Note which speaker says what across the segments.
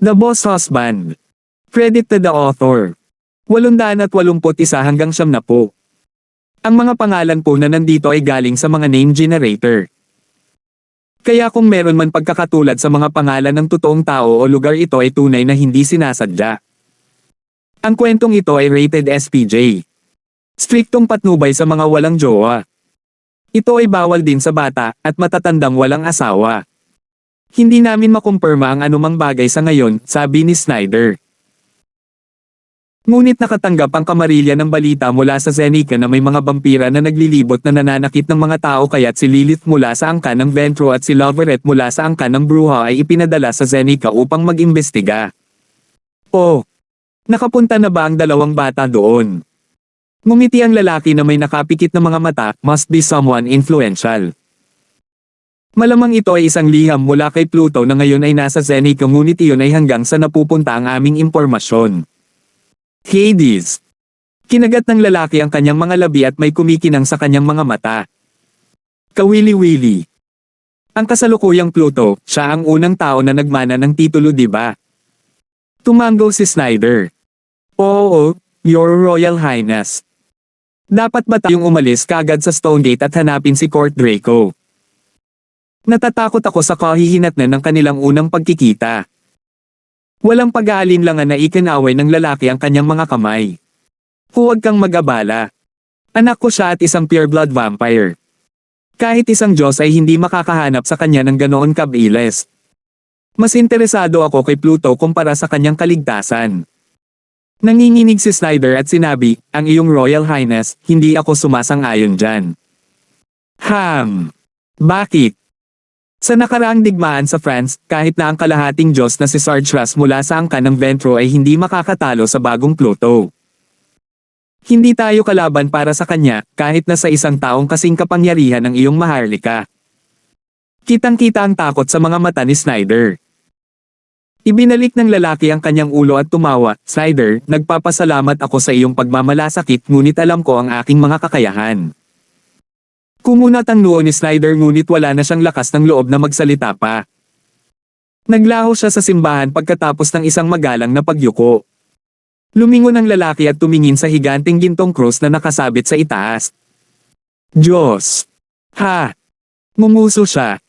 Speaker 1: The Boss Husband. Credit to the author. 881 hanggang 70. Ang mga pangalan po na nandito ay galing sa mga name generator. Kaya kung meron man pagkakatulad sa mga pangalan ng totoong tao o lugar, ito ay tunay na hindi sinasadya. Ang kwentong ito ay rated SPJ. Striktong patnubay sa mga walang jowa. Ito ay bawal din sa bata at matatandang walang asawa. Hindi namin makumpirma ang anumang bagay sa ngayon, sabi ni Snyder. Ngunit nakatanggap ang Kamarilya ng balita mula sa Zenica na may mga vampira na naglilibot na nananakit ng mga tao, kaya't si Lilith mula sa angkan ng Ventro at si Loveret mula sa angkan ng Bruja ay ipinadala sa Zenica upang mag-imbestiga. Oh! Nakapunta na ba ang dalawang bata doon? Ngumiti ang lalaki na may nakapikit na mga mata, must be someone influential. Malamang ito ay isang liham mula kay Pluto na ngayon ay nasa Zenica, ngunit iyon ay hanggang sa napupunta ang aming impormasyon. Hades. Kinagat ng lalaki ang kanyang mga labi at may kumikinang sa kanyang mga mata. Kawili-wili. Ang kasalukuyang Pluto, siya ang unang tao na nagmana ng titulo, di ba? Tumango si Snyder. Oo, Your Royal Highness. Dapat ba tayong umalis kagad sa Stonegate at hanapin si Court Draco? Natatakot ako sa kahihinatnan ng kanilang unang pagkikita. Walang pag-aalinlangan na ikinaway ng lalaki ang kanyang mga kamay. Huwag kang mag-abala. Anak ko siya at isang pureblood vampire. Kahit isang Diyos ay hindi makakahanap sa kanya ng ganoon kabilis. Mas interesado ako kay Pluto kumpara sa kanyang kaligtasan. Nanginginig si Snyder at sinabi, ang iyong Royal Highness, hindi ako sumasang-ayon dyan. Bakit? Sa nakaraang digmaan sa France, kahit na ang kalahating Diyos na si Sargeras mula sa angkan ng Ventro ay hindi makakatalo sa bagong Pluto. Hindi tayo kalaban para sa kanya, kahit na sa isang taong kasing kapangyarihan ng iyong Maharlika. Kitang-kita ang takot sa mga mata ni Snyder. Ibinalik ng lalaki ang kanyang ulo at tumawa, Snyder, nagpapasalamat ako sa iyong pagmamalasakit, ngunit alam ko ang aking mga kakayahan. Kumunat ang noo ni Snyder, ngunit wala na siyang lakas ng loob na magsalita pa. Naglaho siya sa simbahan pagkatapos ng isang magalang na pagyuko. Lumingon ang lalaki at tumingin sa higanteng gintong krus na nakasabit sa itaas. Diyos! Ngumuso siya.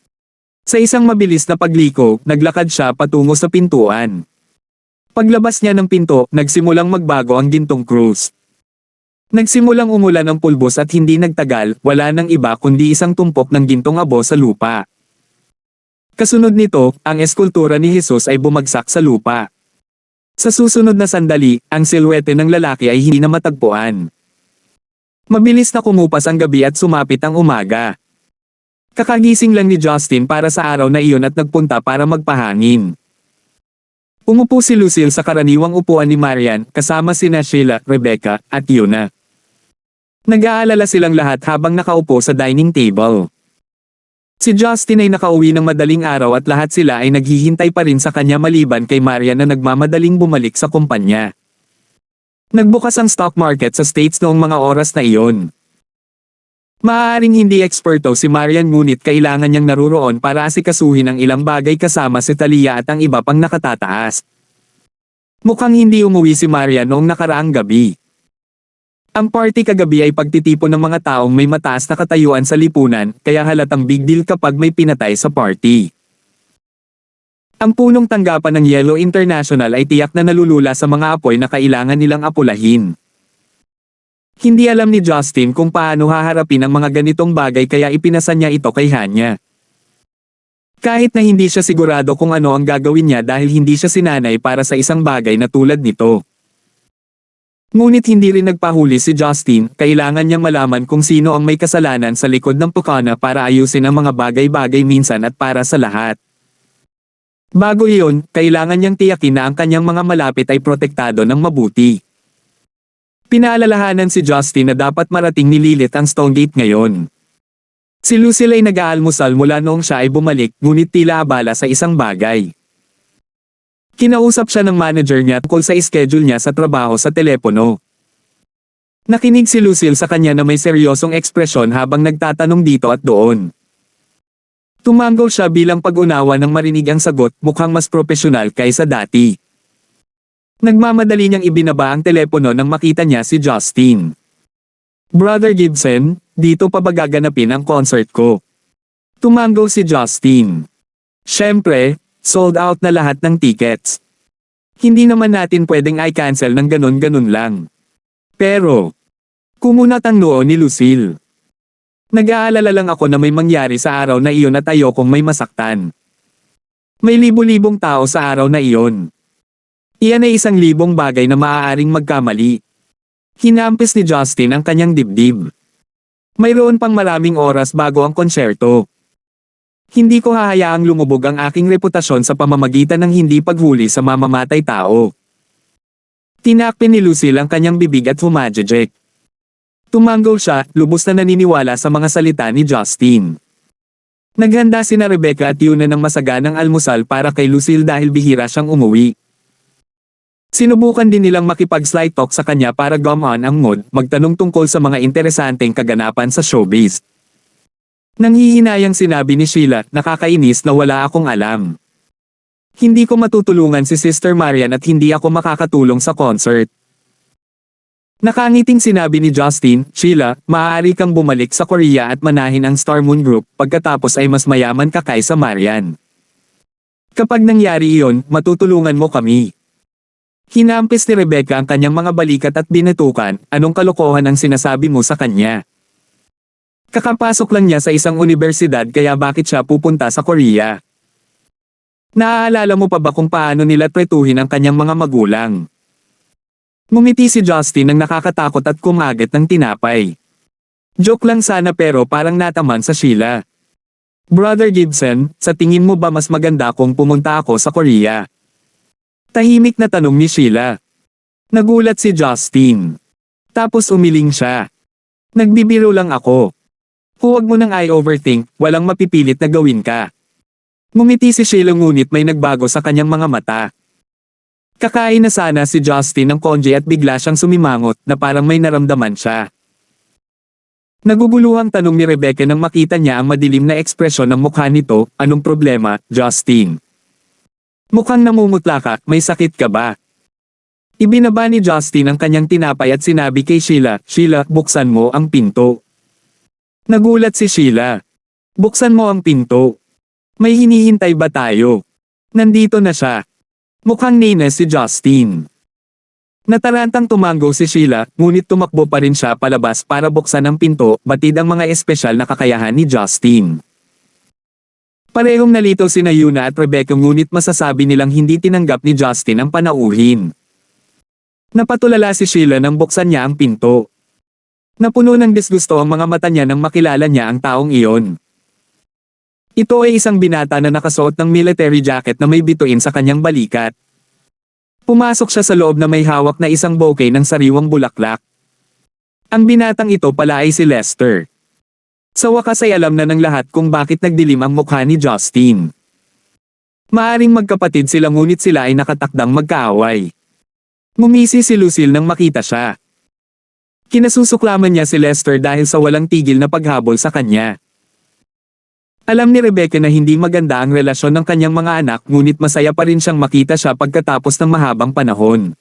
Speaker 1: Sa isang mabilis na pagliko, naglakad siya patungo sa pintuan. Paglabas niya ng pinto, nagsimulang magbago ang gintong krus. Nagsimulang umulan ng pulbos at hindi nagtagal, wala nang iba kundi isang tumpok ng gintong abo sa lupa. Kasunod nito, ang eskultura ni Jesus ay bumagsak sa lupa. Sa susunod na sandali, ang silhwete ng lalaki ay hindi na matagpuan. Mabilis na kumupas ang gabi at sumapit ang umaga. Kakagising lang ni Justin para sa araw na iyon at nagpunta para magpahangin. Umupo si Lucille sa karaniwang upuan ni Marian, kasama sina Sheila, Rebecca, at Yuna. Nag-aalala silang lahat habang nakaupo sa dining table. Si Justin ay nakauwi ng madaling araw at lahat sila ay naghihintay pa rin sa kanya maliban kay Marian na nagmamadaling bumalik sa kumpanya. Nagbukas ang stock market sa States noong mga oras na iyon. Maaaring hindi eksperto si Marian, ngunit kailangan niyang naruroon para asikasuhin ang ilang bagay kasama si Talia at ang iba pang nakatataas. Mukhang hindi umuwi si Marian noong nakaraang gabi. Ang party kagabi ay pagtitipon ng mga taong may mataas na katayuan sa lipunan, kaya halatang big deal kapag may pinatay sa party. Ang punong tanggapan ng Yellow International ay tiyak na nalulula sa mga apoy na kailangan nilang apulahin. Hindi alam ni Justin kung paano haharapin ang mga ganitong bagay, kaya ipinasa niya ito kay Hanya. Kahit na hindi siya sigurado kung ano ang gagawin niya dahil hindi siya sinanay para sa isang bagay na tulad nito. Ngunit hindi rin nagpahuli si Justin, kailangan niyang malaman kung sino ang may kasalanan sa likod ng Pocana para ayusin ang mga bagay-bagay minsan at para sa lahat. Bago iyon, kailangan niyang tiyakin na ang kanyang mga malapit ay protektado ng mabuti. Pinaalalahanan si Justin na dapat marating ni Lilith ang Stonegate ngayon. Si Lucille ay nag-aalmusal mula noong siya ay bumalik, ngunit tila abala sa isang bagay. Kinausap siya ng manager niya tungkol sa schedule niya sa trabaho sa telepono. Nakinig si Lucille sa kanya na may seryosong ekspresyon habang nagtatanong dito at doon. Tumanggaw siya bilang pag-unawa nang marinig ang sagot, mukhang mas propesyonal kaysa dati. Nagmamadali niyang ibinaba ang telepono nang makita niya si Justin. Brother Gibson, dito pa ba gaganapin ang concert ko? Tumanggaw si Justin. Siyempre, sold out na lahat ng tickets. Hindi naman natin pwedeng i-cancel ng ganon-ganon lang. Pero, kumunat ang noo ni Lucille. Nag-aalala lang ako na may mangyari sa araw na iyon at ayokong may masaktan. May libo-libong tao sa araw na iyon. Iyan ay 1,000 bagay na maaaring magkamali. Hinampis ni Justin ang kanyang dibdib. Mayroon pang maraming oras bago ang konsyerto. Hindi ko hahayaang lumubog ang aking reputasyon sa pamamagitan ng hindi paghuli sa mamamatay tao. Tinakpin ni Lucille ang kanyang bibig at humajejek. Tumanggaw siya, lubos na naniniwala sa mga salita ni Justin. Naghanda sina Rebecca at Yuna ng masaganang almusal para kay Lucille dahil bihira siyang umuwi. Sinubukan din nilang makipag-sly talk sa kanya para gumaan ang mood, magtanong tungkol sa mga interesanteng kaganapan sa showbiz. Nanghihinayang sinabi ni Sheila, nakakainis na wala akong alam. Hindi ko matutulungan si Sister Marian at hindi ako makakatulong sa concert. Nakangiting sinabi ni Justin, Sheila, maaari kang bumalik sa Korea at manahin ang Star Moon Group pagkatapos ay mas mayaman ka kaysa Marian. Kapag nangyari iyon, matutulungan mo kami. Hinampis ni Rebecca ang kanyang mga balikat at binatukan, anong kalokohan ang sinasabi mo sa kanya? Kakapasok lang niya sa isang universidad kaya bakit siya pupunta sa Korea? Naaalala mo pa ba kung paano nila tretuhin ang kanyang mga magulang? Ngumiti si Justin nang nakakatakot at kumagat ng tinapay. Joke lang sana pero parang nataman sa Sheila. Brother Gibson, sa tingin mo ba mas maganda kung pumunta ako sa Korea? Tahimik na tanong ni Sheila. Nagulat si Justin. Tapos umiling siya. Nagbibiro lang ako. Huwag mo nang i-overthink, walang mapipilit na gawin ka. Ngumiti si Sheila ngunit may nagbago sa kanyang mga mata. Kakain na sana si Justin ng konje at bigla siyang sumimangot na parang may naramdaman siya. Naguguluhang tanong ni Rebecca nang makita niya ang madilim na ekspresyon ng mukha nito, anong problema, Justin? Mukhang namumutla ka, may sakit ka ba? Ibinaba ni Justin ang kanyang tinapay at sinabi kay Sheila, Sheila, buksan mo ang pinto. Nagulat si Sheila. Buksan mo ang pinto. May hinihintay ba tayo? Nandito na siya. Mukhang nines si Justin. Natarantang tumanggo si Sheila, ngunit tumakbo pa rin siya palabas para buksan ang pinto, batid ang mga espesyal na kakayahan ni Justin. Parehong nalito sina Yuna at Rebecca ngunit masasabi nilang hindi tinanggap ni Justin ang panauhin. Napatulala si Sheila nang buksan niya ang pinto. Napuno ng disgusto ang mga mata niya nang makilala niya ang taong iyon. Ito ay isang binata na nakasuot ng military jacket na may bituin sa kanyang balikat. Pumasok siya sa loob na may hawak na isang bouquet ng sariwang bulaklak. Ang binatang ito pala ay si Lester. Sa wakas ay alam na ng lahat kung bakit nagdilim ang mukha ni Justin. Maaring magkapatid sila ngunit sila ay nakatakdang magkaaway. Ngumisi si Lucille nang makita siya. Kinasusuklaman niya si Lester dahil sa walang tigil na paghabol sa kanya. Alam ni Rebecca na hindi maganda ang relasyon ng kanyang mga anak ngunit masaya pa rin siyang makita siya pagkatapos ng mahabang panahon.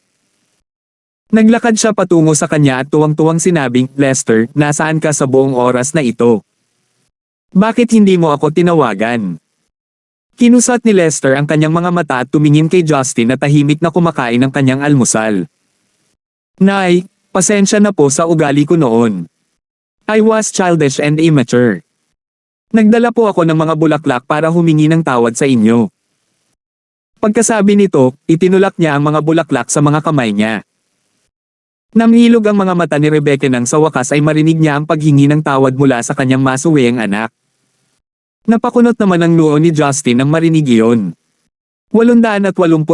Speaker 1: Naglakad siya patungo sa kanya at tuwang-tuwang sinabing, Lester, nasaan ka sa buong oras na ito? Bakit hindi mo ako tinawagan? Kinusat ni Lester ang kanyang mga mata at tumingin kay Justin na tahimik na kumakain ng kanyang almusal. Nay, pasensya na po sa ugali ko noon. I was childish and immature. Nagdala po ako ng mga bulaklak para humingi ng tawad sa inyo. Pagkasabi nito, itinulak niya ang mga bulaklak sa mga kamay niya. Namhilog ang mga mata ni Rebecca nang sa wakas ay marinig niya ang paghingi ng tawad mula sa kanyang masuwing anak. Napakunot naman ang noo ni Justin nang marinig iyon. 882.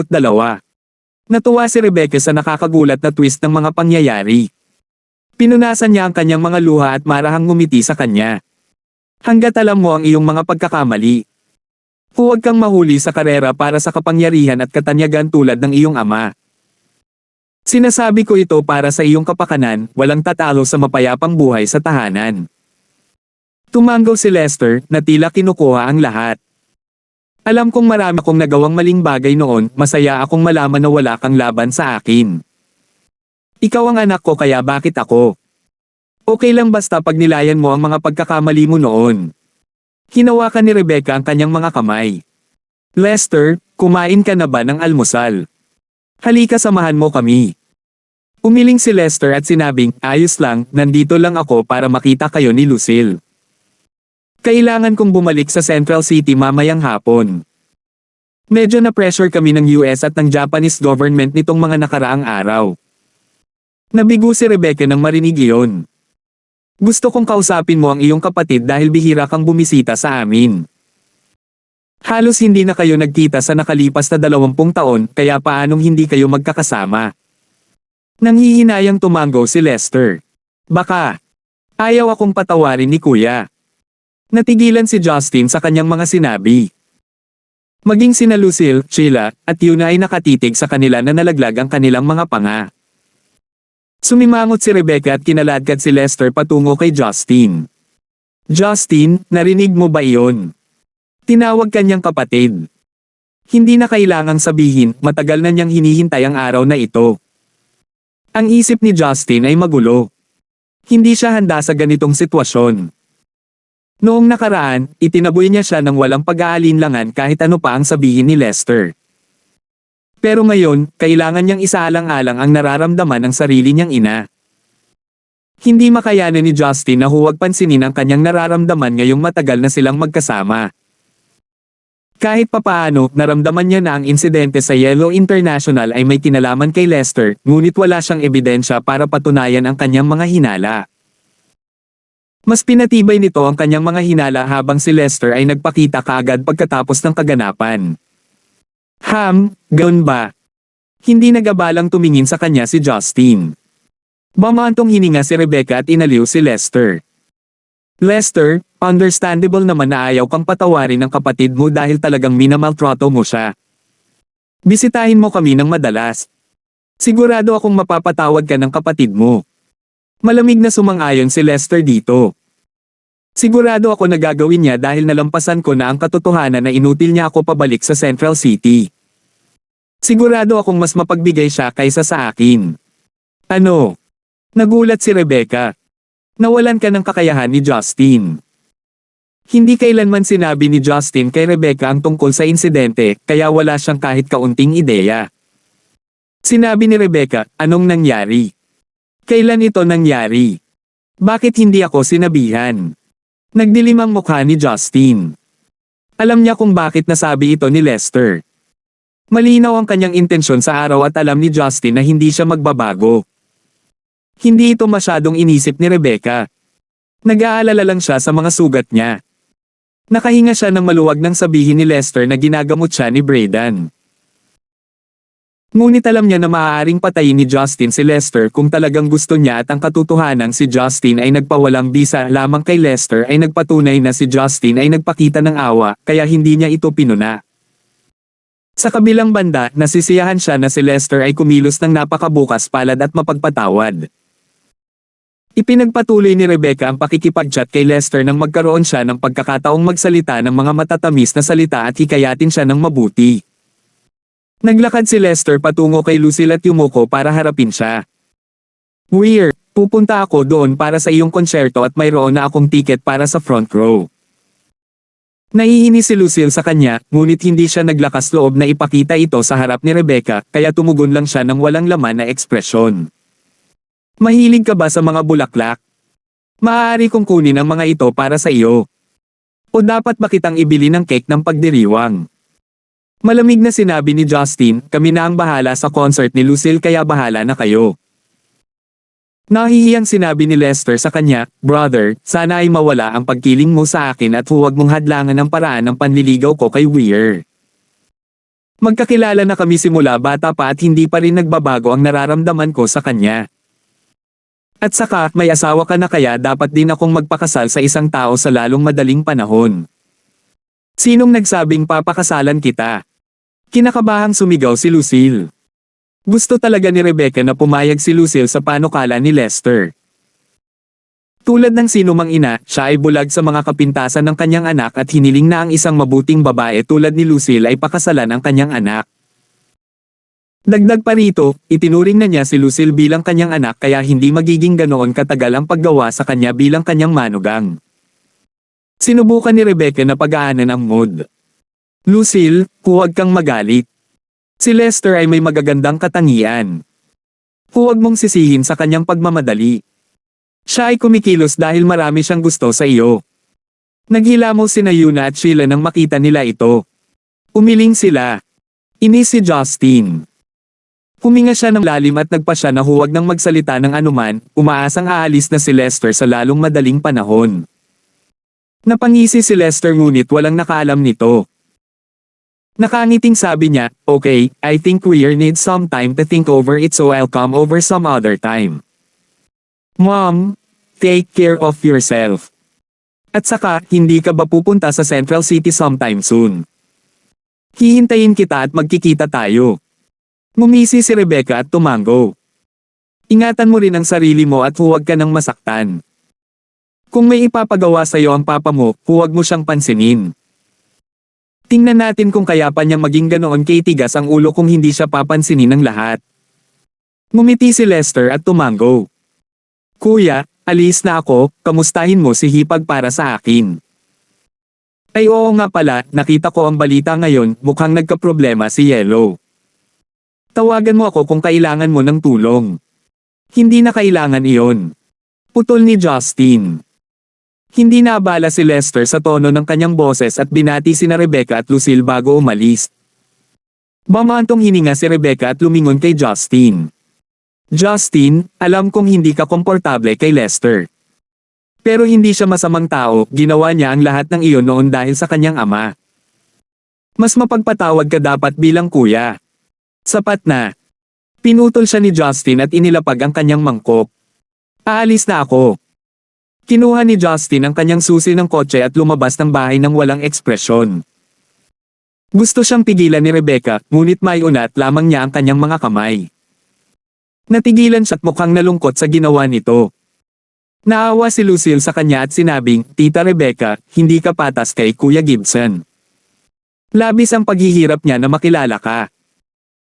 Speaker 1: Natuwa si Rebecca sa nakakagulat na twist ng mga pangyayari. Pinunasan niya ang kanyang mga luha at marahang ngumiti sa kanya. Hanggat alam mo ang iyong mga pagkakamali. Huwag kang mahuli sa karera para sa kapangyarihan at katanyagan tulad ng iyong ama. Sinasabi ko ito para sa iyong kapakanan, walang tatalo sa mapayapang buhay sa tahanan. Tumanggaw si Lester na tila kinukuha ang lahat. Alam kong marami akong nagawang maling bagay noon, masaya akong malaman na wala kang laban sa akin. Ikaw ang anak ko kaya bakit ako? Okay lang basta pag nilayan mo ang mga pagkakamali mo noon. Hinawakan ni Rebecca ang kanyang mga kamay. Lester, kumain ka na ba ng almusal? Halika samahan mo kami. Umiling si Lester at sinabing, ayos lang, nandito lang ako para makita kayo ni Lucille. Kailangan kong bumalik sa Central City mamayang hapon. Medyo na-pressure kami ng US at ng Japanese government nitong mga nakaraang araw. Nabigo si Rebecca nang marinig iyon. Gusto kong kausapin mo ang iyong kapatid dahil bihira kang bumisita sa amin. Halos hindi na kayo nagkita sa nakalipas na 20 taon, kaya paanong hindi kayo magkakasama? Nanghihinayang tumanggo si Lester. Baka. Ayaw akong patawarin ni Kuya. Natigilan si Justin sa kanyang mga sinabi. Maging sina Lucille, Sheila, at Yuna ay nakatitig sa kanila na nalaglag ang kanilang mga panga. Sumimangot si Rebecca at kinaladkad si Lester patungo kay Justin. Justin, narinig mo ba iyon? Tinawag kanyang kapatid. Hindi na kailangang sabihin, matagal na niyang hinihintay ang araw na ito. Ang isip ni Justin ay magulo. Hindi siya handa sa ganitong sitwasyon. Noong nakaraan, itinaboy niya siya ng walang pag-aalinlangan kahit ano pa ang sabihin ni Lester. Pero ngayon, kailangan niyang isaalang-alang ang nararamdaman ng sarili niyang ina. Hindi makayanan ni Justin na huwag pansinin ang kanyang nararamdaman ngayong matagal na silang magkasama. Kahit papaano, naramdaman niya na ang insidente sa Yellow International ay may kinalaman kay Lester, ngunit wala siyang ebidensya para patunayan ang kanyang mga hinala. Mas pinatibay nito ang kanyang mga hinala habang si Lester ay nagpakita kaagad pagkatapos ng kaganapan. Ganoon ba? Hindi nagabalang tumingin sa kanya si Justin. Bamantong hininga si Rebecca at inaliw si Lester. Lester, understandable naman na ayaw kang patawarin ng kapatid mo dahil talagang minamaltrato mo siya. Bisitahin mo kami ng madalas. Sigurado akong mapapatawad ka ng kapatid mo. Malamig na sumang-ayon si Lester dito. Sigurado ako na gagawin niya dahil nalampasan ko na ang katotohanan na inutil niya ako pabalik sa Central City. Sigurado akong mas mapagbigay siya kaysa sa akin. Ano? Nagulat si Rebecca. Nawalan ka ng kakayahan ni Justin. Hindi kailanman sinabi ni Justin kay Rebecca ang tungkol sa insidente, kaya wala siyang kahit kaunting ideya. Sinabi ni Rebecca, anong nangyari? Kailan ito nangyari? Bakit hindi ako sinabihan? Nagdilim ang mukha ni Justin. Alam niya kung bakit nasabi ito ni Lester. Malinaw ang kanyang intensyon sa araw at alam ni Justin na hindi siya magbabago. Hindi ito masyadong inisip ni Rebecca. Nag-aalala lang siya sa mga sugat niya. Nakahinga siya ng maluwag nang sabihin ni Lester na ginagamot siya ni Braden. Ngunit alam niya na maaaring patayin ni Justin si Lester kung talagang gusto niya at ang katotohanan si Justin ay nagpawalang bisa lamang kay Lester ay nagpatunay na si Justin ay nagpakita ng awa kaya hindi niya ito pinuna. Sa kabilang banda, nasisiyahan siya na si Lester ay kumilos ng napakabukas palad at mapagpatawad. Ipinagpatuloy ni Rebecca ang pakikipag-chat kay Lester nang magkaroon siya ng pagkakataong magsalita ng mga matatamis na salita at hikayatin siya ng mabuti. Naglakad si Lester patungo kay Lucille at yumuko para harapin siya. Weird, pupunta ako doon para sa iyong konsyerto at mayroon na akong ticket para sa front row. Naiinis si Lucille sa kanya, ngunit hindi siya naglakas loob na ipakita ito sa harap ni Rebecca, kaya tumugon lang siya ng walang laman na ekspresyon. Mahilig ka ba sa mga bulaklak? Maaari kong kunin ang mga ito para sa iyo. O dapat ba kitang ibili ng cake ng pagdiriwang? Malamig na sinabi ni Justin, kami na ang bahala sa concert ni Lucille kaya bahala na kayo. Nahihiyang sinabi ni Lester sa kanya, brother, sana ay mawala ang pagkiling mo sa akin at huwag mong hadlangan ang paraan ng panliligaw ko kay Weir. Magkakilala na kami simula bata pa at hindi pa rin nagbabago ang nararamdaman ko sa kanya. At saka, may asawa ka na kaya dapat din akong magpakasal sa isang tao sa lalong madaling panahon. Sinong nagsabing papakasalan kita? Kinakabahang sumigaw si Lucille. Gusto talaga ni Rebecca na pumayag si Lucille sa panukala ni Lester. Tulad ng sinumang ina, siya ay bulag sa mga kapintasan ng kanyang anak at hiniling na ang isang mabuting babae tulad ni Lucille ay pakasalan ang kanyang anak. Dagdag pa rito, itinuring na niya si Lucille bilang kanyang anak kaya hindi magiging ganoon katagal ang paggawa sa kanya bilang kanyang manugang. Sinubukan ni Rebecca na pagaanan ang mood. Lucille, huwag kang magalit. Si Lester ay may magagandang katangian. Huwag mong sisihin sa kanyang pagmamadali. Siya ay kumikilos dahil marami siyang gusto sa iyo. Naghilamo sina Yuna at Sheila nang makita nila ito. Umiling sila. Inis si Justin. Huminga siya ng lalim at nagpa siya na huwag nang magsalita ng anuman, umaasang aalis na si Lester sa lalong madaling panahon. Napangisi si Lester ngunit walang nakaalam nito. Nakangiting sabi niya, "Okay, I think we need some time to think over it so I'll come over some other time. Mom, take care of yourself. At saka, hindi ka ba pupunta sa Central City sometime soon? Hihintayin kita at magkikita tayo." Ngumisi si Rebecca at tumango. Ingatan mo rin ang sarili mo at huwag ka nang masaktan. Kung may ipapagawa sa iyo ang papa mo, huwag mo siyang pansinin. Tingnan natin kung kaya pa niya maging ganoon kitigas ang ulo kung hindi siya papansinin ng lahat. Ngumiti si Lester at tumango. "Kuya, alis na ako, kamustahin mo si Hipag para sa akin." Ay oo nga pala, nakita ko ang balita ngayon, mukhang nagkaproblema si Yellow. Tawagan mo ako kung kailangan mo ng tulong. Hindi na kailangan iyon. Putol ni Justin. Hindi naabala si Lester sa tono ng kanyang boses at binati sina Rebecca at Lucille bago umalis. Bamantong hininga si Rebecca at lumingon kay Justin. "Justin, alam kong hindi ka komportable kay Lester. Pero hindi siya masamang tao, ginawa niya ang lahat ng iyon noon dahil sa kanyang ama. Mas mapagpatawad ka dapat bilang kuya. Sapat na." Pinutol siya ni Justin at inilapag ang kanyang mangkok. "Aalis na ako." Kinuha ni Justin ang kanyang susi ng kotse at lumabas ng bahay ng walang ekspresyon. Gusto siyang pigilan ni Rebecca, ngunit may unat lamang niya ang kanyang mga kamay. Natigilan siya at mukhang nalungkot sa ginawa nito. Naawa si Lucille sa kanya at sinabing, "Tita Rebecca, hindi ka patas kay Kuya Gibson. Labis ang paghihirap niya na makilala ka.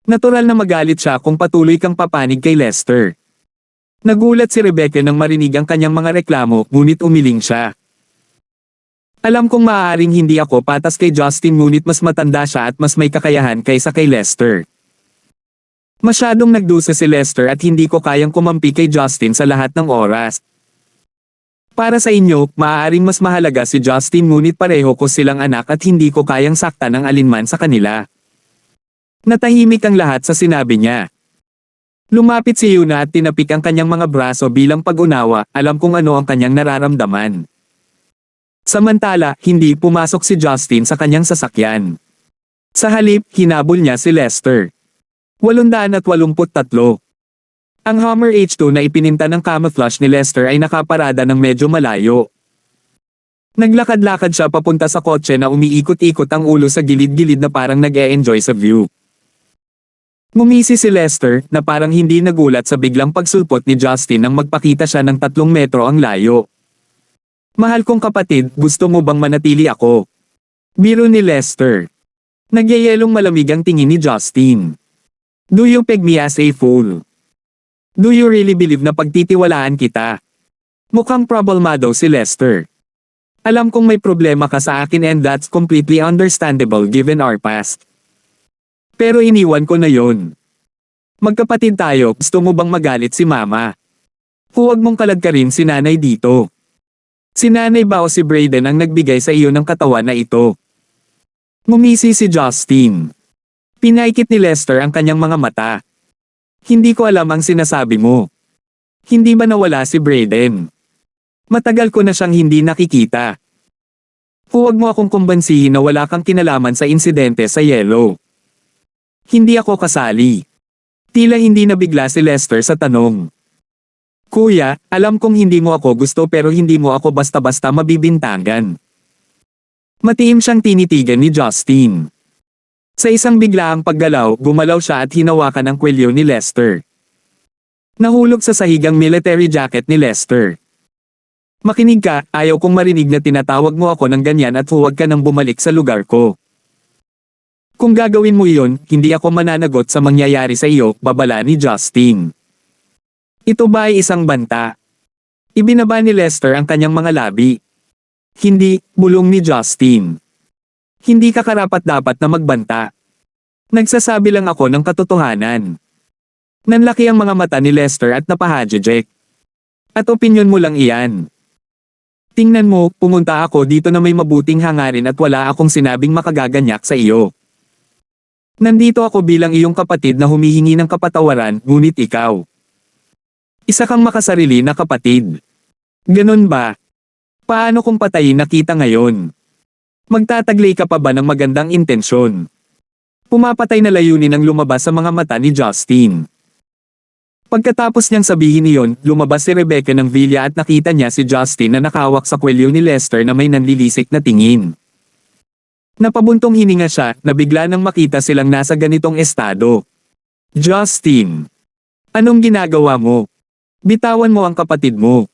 Speaker 1: Natural na magalit siya kung patuloy kang papanig kay Lester." Nagulat si Rebecca nang marinig ang kanyang mga reklamo, ngunit umiling siya. "Alam kong maaaring hindi ako patas kay Justin ngunit mas matanda siya at mas may kakayahan kaysa kay Lester. Masyadong nagdusa si Lester at hindi ko kayang kumampi kay Justin sa lahat ng oras. Para sa inyo, maaaring mas mahalaga si Justin ngunit pareho ko silang anak at hindi ko kayang saktan ng alinman sa kanila." Natahimik ang lahat sa sinabi niya. Lumapit si Yuna at tinapik ang kanyang mga braso bilang pag-unawa, alam kung ano ang kanyang nararamdaman. Samantala, hindi pumasok si Justin sa kanyang sasakyan. Sa halip, hinabol niya si Lester. 883. Ang Hummer H2 na ipininta ng camouflage ni Lester ay nakaparada ng medyo malayo. Naglakad-lakad siya papunta sa kotse na umiikot-ikot ang ulo sa gilid-gilid na parang nag-e-enjoy sa view. Ngumisi si Lester na parang hindi nagulat sa biglang pagsulpot ni Justin nang magpakita siya ng 3 metro ang layo. "Mahal kong kapatid, gusto mo bang manatili ako?" Biro ni Lester. Nagyayelong malamig ang tingin ni Justin. "Do you peg me as a fool? Do you really believe na pagtitiwalaan kita?" Mukhang problemado si Lester. "Alam kong may problema ka sa akin and that's completely understandable given our past. Pero iniwan ko na yon. Magkapatid tayo, gusto mo bang magalit si mama? Huwag mong kaladkarin si nanay dito. Si nanay ba o si Brayden ang nagbigay sa iyo ng katawan na ito?" Ngumisi si Justin. Pinaikit ni Lester ang kanyang mga mata. "Hindi ko alam ang sinasabi mo. Hindi ba nawala si Brayden? Matagal ko na siyang hindi nakikita. Huwag mo akong kumbansihin na wala kang kinalaman sa insidente sa Yellow. Hindi ako kasali." Tila hindi nabigla si Lester sa tanong. "Kuya, alam kong hindi mo ako gusto pero hindi mo ako basta-basta mabibintangan." Matiim siyang tinitigan ni Justin. Sa isang biglaang paggalaw, gumalaw siya at hinawakan ang kwelyo ni Lester. Nahulog sa sahigang military jacket ni Lester. Makinig ka, ayaw kong marinig na tinatawag mo ako ng ganyan at huwag ka nang bumalik sa lugar ko. Kung gagawin mo iyon, hindi ako mananagot sa mangyayari sa iyo, babala ni Justin. Ito ba ay isang banta? Ibinaba ni Lester ang kanyang mga labi. Hindi, bulong ni Justin. Hindi ka karapat-dapat na magbanta. Nagsasabi lang ako ng katotohanan. Nanlaki ang mga mata ni Lester at napahadjejek. At opinyon mo lang iyan. Tingnan mo, pumunta ako dito na may mabuting hangarin at wala akong sinabing makagaganyak sa iyo. Nandito ako bilang iyong kapatid na humihingi ng kapatawaran, ngunit ikaw. Isa kang makasarili na kapatid. Ganun ba? Paano kung patayin na kita ngayon? Magtataglay ka pa ba ng magandang intensyon? Pumapatay na layunin ang lumabas sa mga mata ni Justin. Pagkatapos niyang sabihin iyon, lumabas si Rebecca ng villa at nakita niya si Justin na nakahawak sa kwelyo ni Lester na may nanlilisik na tingin. Napabuntong hininga siya, na bigla nang makita silang nasa ganitong estado. Justin! Anong ginagawa mo? Bitawan mo ang kapatid mo.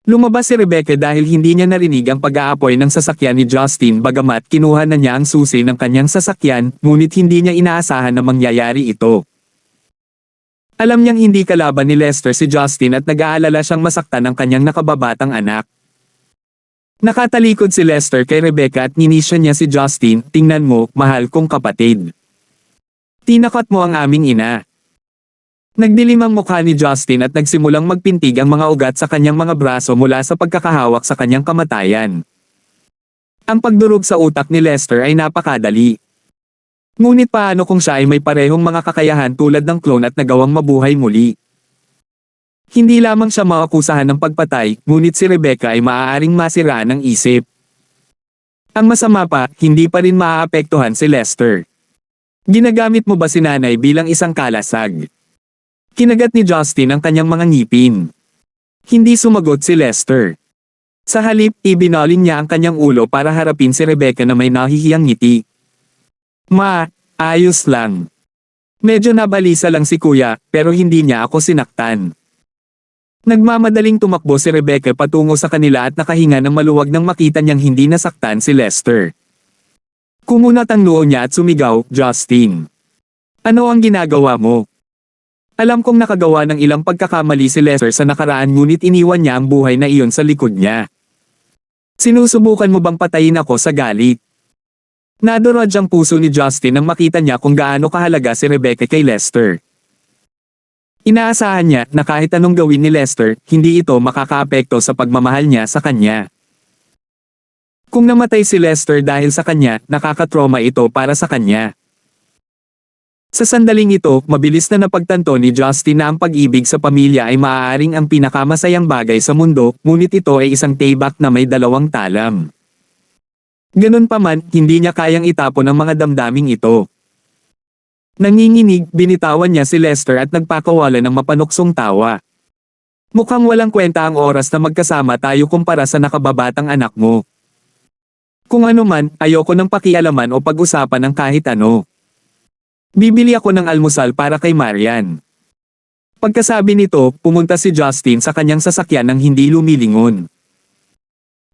Speaker 1: Lumabas si Rebecca dahil hindi niya narinig ang pag-aapoy ng sasakyan ni Justin bagamat kinuha na niya ang susi ng kanyang sasakyan, ngunit hindi niya inaasahan na mangyayari ito. Alam niyang hindi kalaban ni Lester si Justin at nag-aalala siyang masaktan ang kanyang nakababatang anak. Nakatalikod si Lester kay Rebecca at ninisya niya si Justin, tingnan mo, mahal kong kapatid. Tinakot mo ang aming ina. Nagdilim ang mukha ni Justin at nagsimulang magpintig ang mga ugat sa kanyang mga braso mula sa pagkakahawak sa kanyang kamatayan. Ang pagdurog sa utak ni Lester ay napakadali. Ngunit paano kung siya ay may parehong mga kakayahan tulad ng clone at nagawang mabuhay muli? Hindi lamang siya maakusahan ng pagpatay, ngunit si Rebecca ay maaaring masiraan ng isip. Ang masama pa, hindi pa rin maaapektuhan si Lester. Ginagamit mo ba si nanay bilang isang kalasag? Kinagat ni Justin ang kanyang mga ngipin. Hindi sumagot si Lester. Sa halip, ibinaling niya ang kanyang ulo para harapin si Rebecca na may nahihiyang ngiti. Ma, ayos lang. Medyo nabalisa lang si kuya, pero hindi niya ako sinaktan. Nagmamadaling tumakbo si Rebecca patungo sa kanila at nakahinga ng maluwag nang makita niyang hindi nasaktan si Lester. Kumunat ang noo niya at sumigaw, Justin. Ano ang ginagawa mo? Alam kong nakagawa ng ilang pagkakamali si Lester sa nakaraan ngunit iniwan niya ang buhay na iyon sa likod niya. Sinusubukan mo bang patayin ako sa galit? Nadurog ang puso ni Justin nang makita niya kung gaano kahalaga si Rebecca kay Lester. Inaasahan niya na kahit anong gawin ni Lester, hindi ito makakaapekto sa pagmamahal niya sa kanya. Kung namatay si Lester dahil sa kanya, nakakatrauma ito para sa kanya. Sa sandaling ito, mabilis na napagtanto ni Justin na ang pag-ibig sa pamilya ay maaaring ang pinakamasayang bagay sa mundo, ngunit ito ay isang taybak na may dalawang talam. Ganun pa man, hindi niya kayang itapon ang mga damdaming ito. Nanginginig, binitawan niya si Lester at nagpakawala ng mapanuksong tawa. Mukhang walang kwenta ang oras na magkasama tayo kumpara sa nakababatang anak mo. Kung ano man, ayoko ng pakialaman o pag-usapan ng kahit ano. Bibili ako ng almusal para kay Marian. Pagkasabi nito, pumunta si Justin sa kanyang sasakyan nang hindi lumilingon.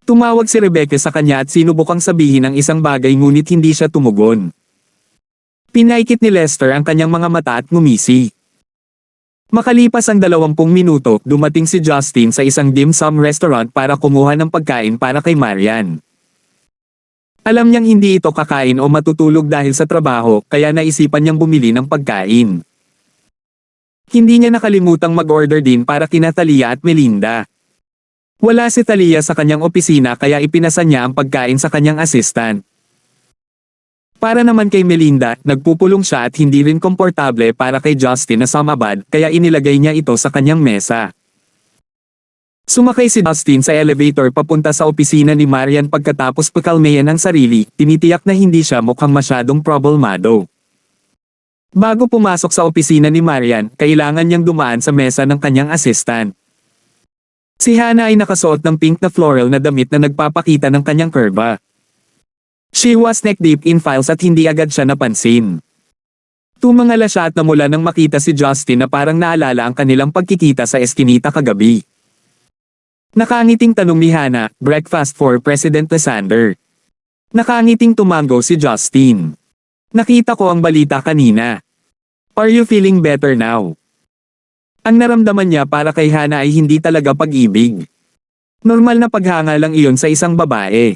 Speaker 1: Tumawag si Rebecca sa kanya at sinubukang sabihin ang isang bagay ngunit hindi siya tumugon. Pinaikit ni Lester ang kanyang mga mata at ngumisi. Makalipas ang 20 minuto, dumating si Justin sa isang dim sum restaurant para kumuha ng pagkain para kay Marian. Alam niyang hindi ito kakain o matutulog dahil sa trabaho, kaya naisipan niyang bumili ng pagkain. Hindi niya nakalimutang mag-order din para kina Talia at Melinda. Wala si Talia sa kanyang opisina kaya ipinasa niya ang pagkain sa kanyang assistant. Para naman kay Melinda, nagpupulong siya at hindi rin komportable para kay Justin na sumabad, kaya inilagay niya ito sa kanyang mesa. Sumakay si Justin sa elevator papunta sa opisina ni Marian pagkatapos pakalmayan ang sarili, tinitiyak na hindi siya mukhang masyadong problemado. Bago pumasok sa opisina ni Marian, kailangan niyang dumaan sa mesa ng kanyang assistant. Si Hannah ay nakasuot ng pink na floral na damit na nagpapakita ng kanyang kurba. She was neck deep in files at hindi agad siya napansin. Tumangala siya at namula nang makita si Justin na parang naalala ang kanilang pagkikita sa eskinita kagabi. Nakangiting tanong ni Hannah, breakfast for President Lysander. Nakangiting tumango si Justin. Nakita ko ang balita kanina. Are you feeling better now? Ang naramdaman niya para kay Hannah ay hindi talaga pag-ibig. Normal na paghanga lang iyon sa isang babae.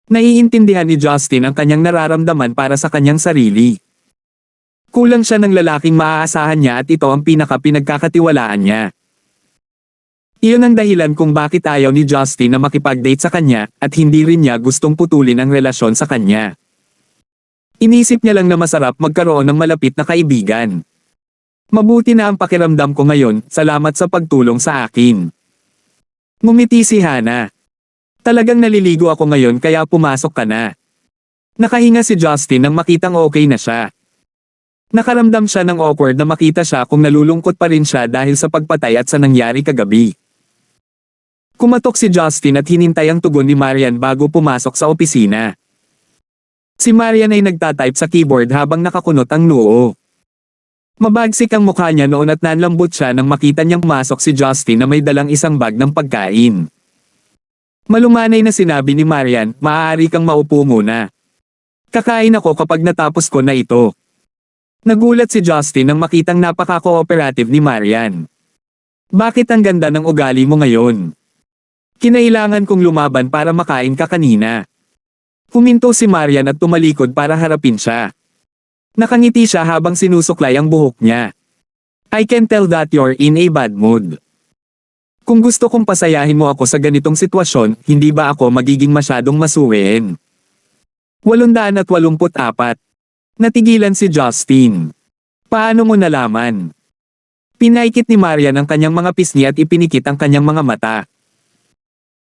Speaker 1: Naiintindihan ni Justin ang kanyang nararamdaman para sa kanyang sarili. Kulang siya ng lalaking maaasahan niya at ito ang pinagkakatiwalaan niya. Iyon ang dahilan kung bakit ayaw ni Justin na makipag-date sa kanya at hindi rin niya gustong putulin ang relasyon sa kanya. Inisip niya lang na masarap magkaroon ng malapit na kaibigan. Mabuti na ang pakiramdam ko ngayon, salamat sa pagtulong sa akin. Ngumiti si Hannah. Talagang naliligo ako ngayon kaya pumasok ka na. Nakahinga si Justin nang makitang okay na siya. Nakaramdam siya ng awkward na makita siya kung nalulungkot pa rin siya dahil sa pagpatay at sa nangyari kagabi. Kumatok si Justin at hinintay ang tugon ni Marian bago pumasok sa opisina. Si Marian ay nagtatype sa keyboard habang nakakunot ang noo. Mabagsik ang mukha niya noon at nanlambot siya nang makita niyang pumasok si Justin na may dalang isang bag ng pagkain. Malumanay na sinabi ni Marian, maaari kang maupo muna. Kakain ako kapag natapos ko na ito. Nagulat si Justin nang makitang napaka-cooperative ni Marian. Bakit ang ganda ng ugali mo ngayon? Kinailangan kong lumaban para makain ka kanina. Huminto si Marian at tumalikod para harapin siya. Nakangiti siya habang sinusuklay ang buhok niya. I can tell that you're in a bad mood. Kung gusto kong pasayahin mo ako sa ganitong sitwasyon, hindi ba ako magiging masyadong masuwiin? 884. Natigilan si Justin. Paano mo nalaman? Pinaikit ni Marian ang kanyang mga pisngi at ipinikit ang kanyang mga mata.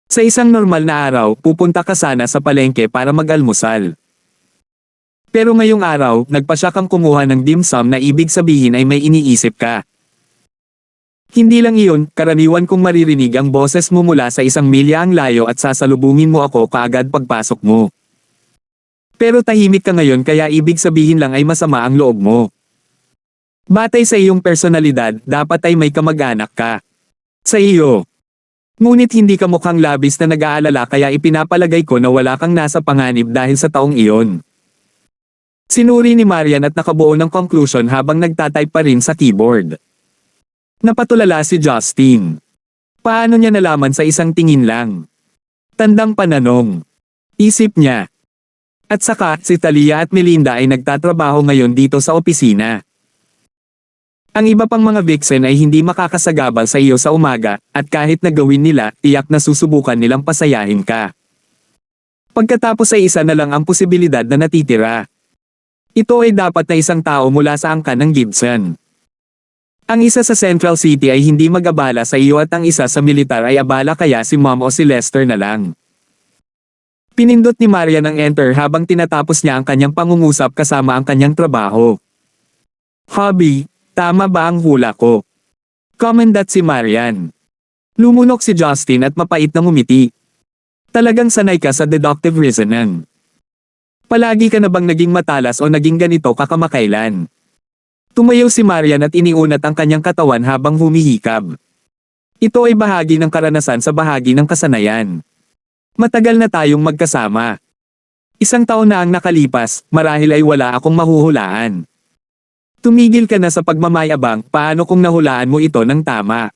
Speaker 1: Sa isang normal na araw, pupunta ka sana sa palengke para mag-almusal. Pero ngayong araw, nagpasya kang kumuha ng dim sum na ibig sabihin ay may iniisip ka. Hindi lang iyon, karaniwan kong maririnig ang boses mo mula sa isang milya ang layo at sasalubungin mo ako kaagad pagpasok mo. Pero tahimik ka ngayon kaya ibig sabihin lang ay masama ang loob mo. Batay sa iyong personalidad, dapat ay may kamag-anak ka. Sa iyo. Ngunit hindi ka mukhang labis na nag-aalala kaya ipinapalagay ko na wala kang nasa panganib dahil sa taong iyon. Sinuri ni Marian at nakabuo ng conclusion habang nagtatype pa rin sa keyboard. Napatulala si Justin. Paano niya nalaman sa isang tingin lang? Tandang pananong. Isip niya. At saka, si Talia at Melinda ay nagtatrabaho ngayon dito sa opisina. Ang iba pang mga vixen ay hindi makakasagabal sa iyo sa umaga, at kahit nagawin nila, tiyak na susubukan nilang pasayahin ka. Pagkatapos ay isa na lang ang posibilidad na natitira. Ito ay dapat na isang tao mula sa angkan ng Gibson. Ang isa sa Central City ay hindi mag-abala sa iyo at ang isa sa militar ay abala kaya si Mom o si Lester na lang. Pinindot ni Marian ang enter habang tinatapos niya ang kanyang pangungusap kasama ang kanyang trabaho. Hobby, tama ba ang hula ko? Commendat si Marian. Lumunok si Justin at mapait na ngumiti. Talagang sanay ka sa deductive reasoning. Palagi ka na bang naging matalas o naging ganito kakamakailan? Tumayo si Marian at iniunat ang kanyang katawan habang humihikab. Ito ay bahagi ng karanasan sa bahagi ng kasanayan. Matagal na tayong magkasama. Isang taon na ang nakalipas, marahil ay wala akong mahuhulaan. Tumigil ka na sa pagmamayabang, paano kung nahulaan mo ito ng tama?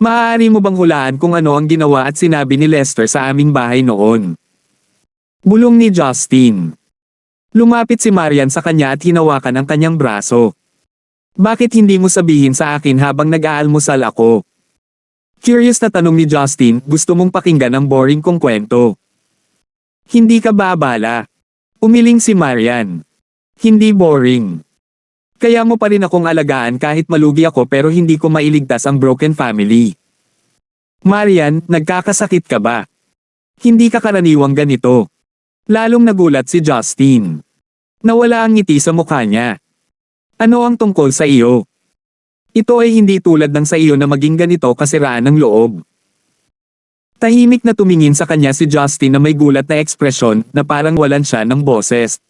Speaker 1: Maaari mo bang hulaan kung ano ang ginawa at sinabi ni Lester sa aming bahay noon? Bulong ni Justin. Lumapit si Marian sa kanya at hinawakan ang kanyang braso. Bakit hindi mo sabihin sa akin habang nag-aalmusal ako? Curious na tanong ni Justin, gusto mong pakinggan ang boring kong kwento. Hindi ka ba abala? Umiling si Marian. Hindi boring. Kaya mo pa rin akong alagaan kahit malugi ako pero hindi ko mailigtas ang broken family. Marian, nagkakasakit ka ba? Hindi ka karaniwang ganito. Lalong nagulat si Justin. Nawala ang ngiti sa mukha niya. Ano ang tungkol sa iyo? Ito ay hindi tulad ng sa iyo na maging ganito kasiraan ng loob. Tahimik na tumingin sa kanya si Justin na may gulat na ekspresyon na parang walan siya ng boses.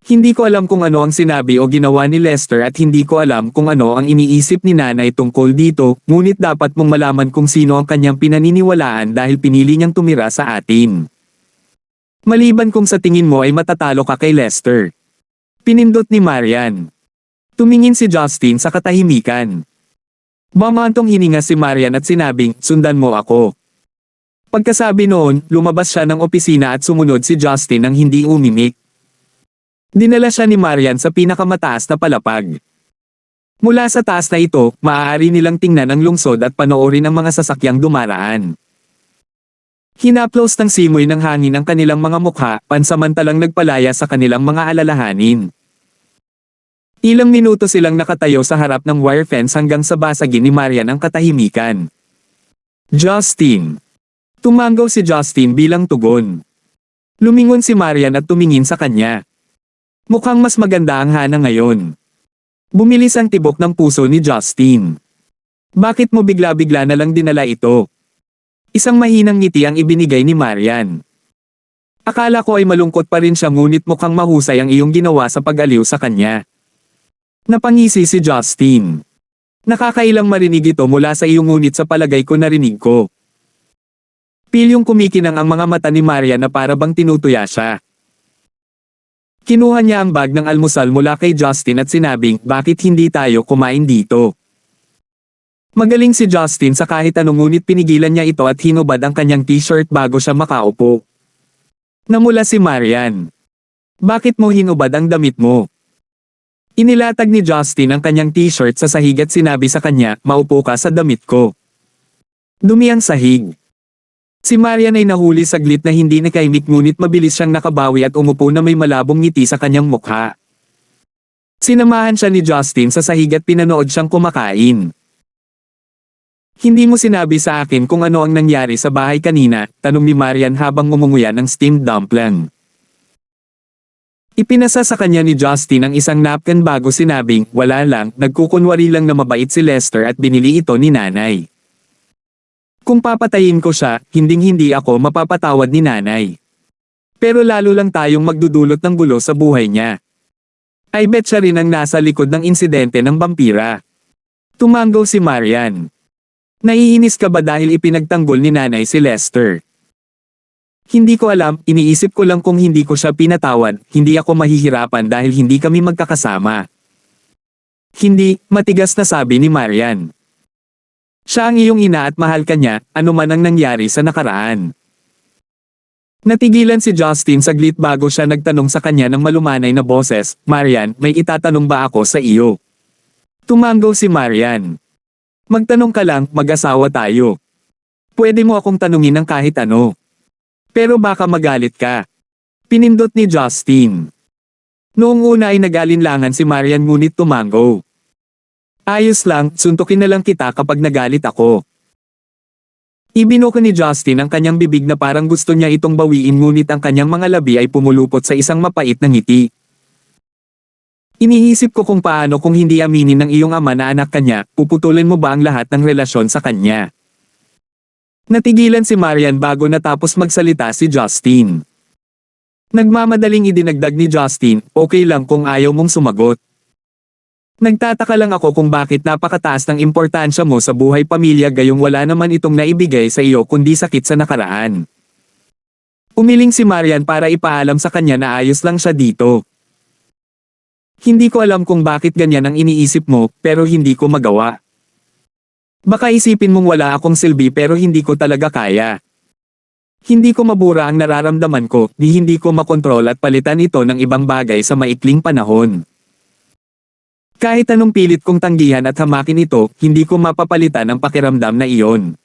Speaker 1: Hindi ko alam kung ano ang sinabi o ginawa ni Lester at hindi ko alam kung ano ang iniisip ni nanay tungkol dito, ngunit dapat mong malaman kung sino ang kanyang pinaniniwalaan dahil pinili niyang tumira sa atin. Maliban kung sa tingin mo ay matatalo ka kay Lester. Pinindot ni Marian. Tumingin si Justin sa katahimikan. Mamantong hininga si Marian at sinabing, sundan mo ako. Pagkasabi noon, lumabas siya ng opisina at sumunod si Justin nang hindi umimik. Dinala siya ni Marian sa pinakamataas na palapag. Mula sa taas na ito, maaari nilang tingnan ang lungsod at panoorin ang mga sasakyang dumaraan. Hinaplos ng simoy ng hangin ang kanilang mga mukha, pansamantalang nagpalaya sa kanilang mga alalahanin. Ilang minuto silang nakatayo sa harap ng wire fence hanggang sa basagin ni Marian ang katahimikan. Justin. Tumangaw si Justin bilang tugon. Lumingon si Marian at tumingin sa kanya. Mukhang mas maganda ang Hana ngayon. Bumilis ang tibok ng puso ni Justin. Bakit mo bigla-bigla na lang dinala ito? Isang mahinang ngiti ang ibinigay ni Marian. Akala ko ay malungkot pa rin siya ngunit mukhang mahusay ang iyong ginawa sa pag-aliw sa kanya. Napangisi si Justin. Nakakailang marinig ito mula sa iyo ngunit sa palagay ko narinig ko. Pilyong kumikinang ang mga mata ni Marian na para bang tinutuya siya. Kinuha niya ang bag ng almusal mula kay Justin at sinabing, bakit hindi tayo kumain dito? Magaling si Justin sa kahit anong ngunit pinigilan niya ito at hinubad ang kanyang t-shirt bago siya makaupo. Namula si Marian. Bakit mo hinubad ang damit mo? Inilatag ni Justin ang kanyang t-shirt sa sahig at sinabi sa kanya, maupo ka sa damit ko. Dumi ang sahig. Si Marian ay nahuli saglit na hindi nakaimik ngunit mabilis siyang nakabawi at umupo na may malabong ngiti sa kanyang mukha. Sinamahan siya ni Justin sa sahig at pinanood siyang kumakain. Hindi mo sinabi sa akin kung ano ang nangyari sa bahay kanina, tanong ni Marian habang ngumunguya ng steamed dumpling. Ipinasa sa kanya ni Justin ang isang napkin bago sinabing, wala lang, nagkukunwari lang na mabait si Lester at binili ito ni nanay. Kung papatayin ko siya, hinding-hindi ako mapapatawad ni nanay. Pero lalo lang tayong magdudulot ng gulo sa buhay niya. I bet siya rin ang nasa likod ng insidente ng vampira. Tumangaw si Marian. Naiinis ka ba dahil ipinagtanggol ni nanay si Lester? Hindi ko alam, iniisip ko lang kung hindi ko siya pinatawad, hindi ako mahihirapan dahil hindi kami magkakasama. Hindi, matigas na sabi ni Marian. Siya ang iyong ina at mahal ka niya, ano man ang nangyari sa nakaraan. Natigilan si Justin saglit bago siya nagtanong sa kanya ng malumanay na boses, Marian, may itatanong ba ako sa iyo? Tumangaw si Marian. Magtanong ka lang, mag-asawa tayo. Pwede mo akong tanungin ng kahit ano. Pero baka magalit ka. Pinindot ni Justin. Noong una ay nag-alinlangan si Marian ngunit tumangaw. Ayos lang, suntukin na lang kita kapag nagalit ako. Ibinuko ni Justin ang kanyang bibig na parang gusto niya itong bawiin ngunit ang kanyang mga labi ay pumulupot sa isang mapait na ngiti. Iniisip ko kung paano kung hindi aminin ng iyong ama na anak kanya, puputulin mo ba ang lahat ng relasyon sa kanya? Natigilan si Marian bago natapos magsalita si Justin. Nagmamadaling idinagdag ni Justin, okay lang kung ayaw mong sumagot. Nagtataka lang ako kung bakit napakataas ng importansya mo sa buhay pamilya gayong wala naman itong naibigay sa iyo kundi sakit sa nakaraan. Umiling si Marian para ipaalam sa kanya na ayos lang siya dito. Hindi ko alam kung bakit ganyan ang iniisip mo, pero hindi ko magawa. Baka isipin mong wala akong silbi pero hindi ko talaga kaya. Hindi ko mabura ang nararamdaman ko, hindi ko makontrol at palitan ito ng ibang bagay sa maikling panahon. Kahit anong pilit kong tanggihan at hamakin ito, hindi ko mapapalitan ang pakiramdam na iyon.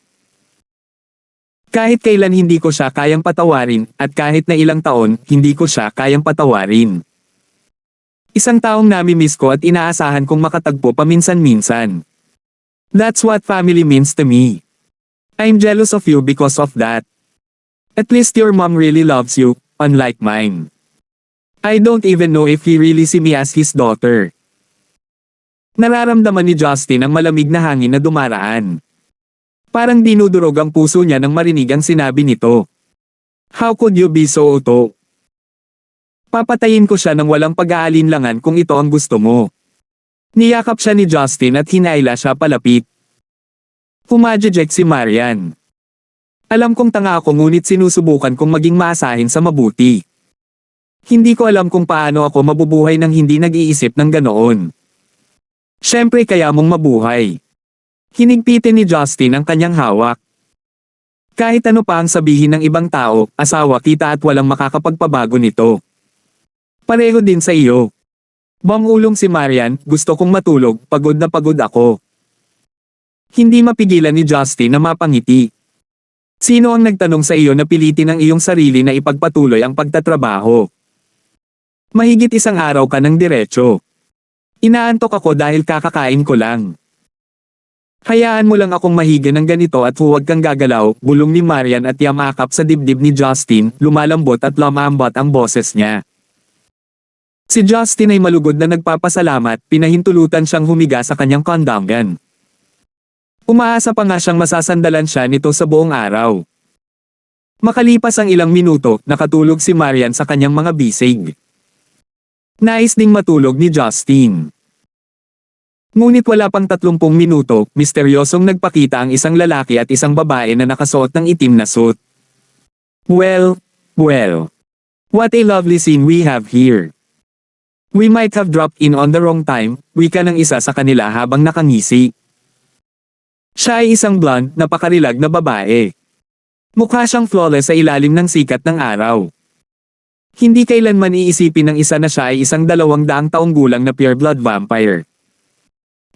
Speaker 1: Kahit kailan hindi ko siya kayang patawarin, at kahit na ilang taon, hindi ko siya kayang patawarin. Isang taong nami-miss ko at inaasahan kong makatagpo paminsan-minsan. That's what family means to me. I'm jealous of you because of that. At least your mom really loves you, unlike mine. I don't even know if he really see me as his daughter. Nararamdaman ni Justin ang malamig na hangin na dumaraan. Parang dinudurog ang puso niya nang marinig ang sinabi nito. How could you be so uto? Papatayin ko siya ng walang pag-aalinlangan kung ito ang gusto mo. Niyakap siya ni Justin at hinaila siya palapit. Humajejek si Marian. Alam kong tanga ako ngunit sinusubukan kong maging maasahin sa mabuti. Hindi ko alam kung paano ako mabubuhay nang hindi nag-iisip ng ganoon. Siyempre kaya mong mabuhay. Hinigpitin ni Justin ang kanyang hawak. Kahit ano pa ang sabihin ng ibang tao, asawa kita at walang makakapagpabago nito. Pareho din sa iyo. Bangulong si Marian, gusto kong matulog, pagod na pagod ako. Hindi mapigilan ni Justin na mapangiti. Sino ang nagtanong sa iyo na pilitin ang iyong sarili na ipagpatuloy ang pagtatrabaho? Mahigit isang araw ka ng diretso. Inaantok ako dahil kakakain ko lang. Hayaan mo lang akong mahiga ng ganito at huwag kang gagalaw, bulong ni Marian at yamakap sa dibdib ni Justin, lumalambot at lumambot ang boses niya. Si Justin ay malugod na nagpapasalamat, pinahintulutan siyang humiga sa kanyang kondangan. Umaasa pa nga siyang masasandalan siya nito sa buong araw. Makalipas ang ilang minuto, nakatulog si Marian sa kanyang mga bisig. Nais ding matulog ni Justin. Ngunit wala pang 30 minuto, misteryosong nagpakita ang isang lalaki at isang babae na nakasuot ng itim na suit. Well, what a lovely scene we have here. We might have dropped in on the wrong time, wika ng isa sa kanila habang nakangisi. Siya ay isang blonde, napakarilag na babae. Mukha siyang flawless sa ilalim ng sikat ng araw. Hindi kailanman iisipin ng isa na siya ay isang 200 taong gulang na pure blood vampire.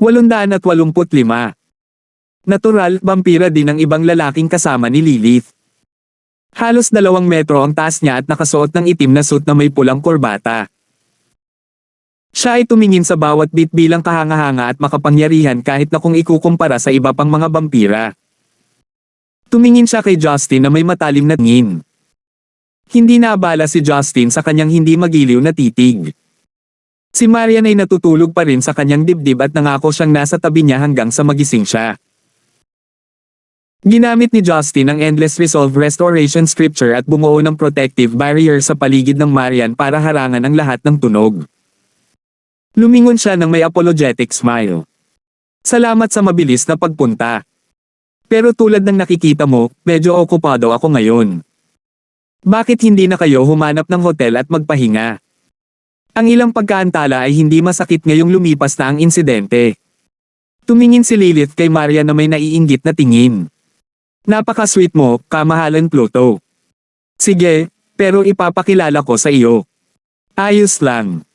Speaker 1: 885. Natural, vampira din ang ibang lalaking kasama ni Lilith. Halos 2 metro ang taas niya at nakasuot ng itim na suit na may pulang korbata. Siya ay tumingin sa bawat bit bilang kahanga-hanga at makapangyarihan kahit na kung ikukumpara sa iba pang mga vampira. Tumingin siya kay Justin na may matalim na tingin. Hindi naabala si Justin sa kanyang hindi magiliw na titig. Si Marian ay natutulog pa rin sa kanyang dibdib at nangako siyang nasa tabi niya hanggang sa magising siya. Ginamit ni Justin ang Endless Resolve Restoration Scripture at bumuo ng protective barrier sa paligid ng Marian para harangan ang lahat ng tunog. Lumingon siya ng may apologetic smile. Salamat sa mabilis na pagpunta. Pero tulad ng nakikita mo, medyo okupado ako ngayon. Bakit hindi na kayo humanap ng hotel at magpahinga? Ang ilang pagkaantala ay hindi masakit ngayong lumipas na ang insidente. Tumingin si Lilith kay Marian na may naiinggit na tingin. Napaka-sweet mo, kamahalan Pluto. Sige, pero ipapakilala ko sa iyo. Ayos lang.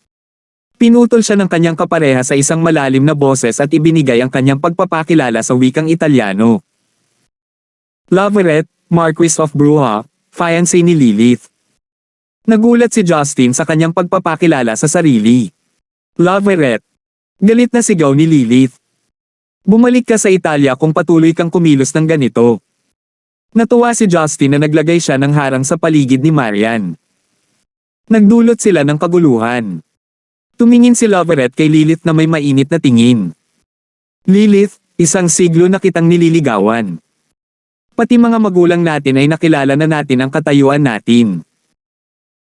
Speaker 1: Pinutol siya ng kanyang kapareha sa isang malalim na boses at ibinigay ang kanyang pagpapakilala sa wikang Italyano. Loverette, Marquis of Bruja, fiancé ni Lilith. Nagulat si Justin sa kanyang pagpapakilala sa sarili. Loverette. Galit na sigaw ni Lilith. Bumalik ka sa Italia kung patuloy kang kumilos ng ganito. Natuwa si Justin na naglagay siya ng harang sa paligid ni Marian. Nagdulot sila ng kaguluhan. Tumingin si Loverette kay Lilith na may mainit na tingin. Lilith, isang siglo na kitang nililigawan. Pati mga magulang natin ay nakilala na natin ang katayuan natin.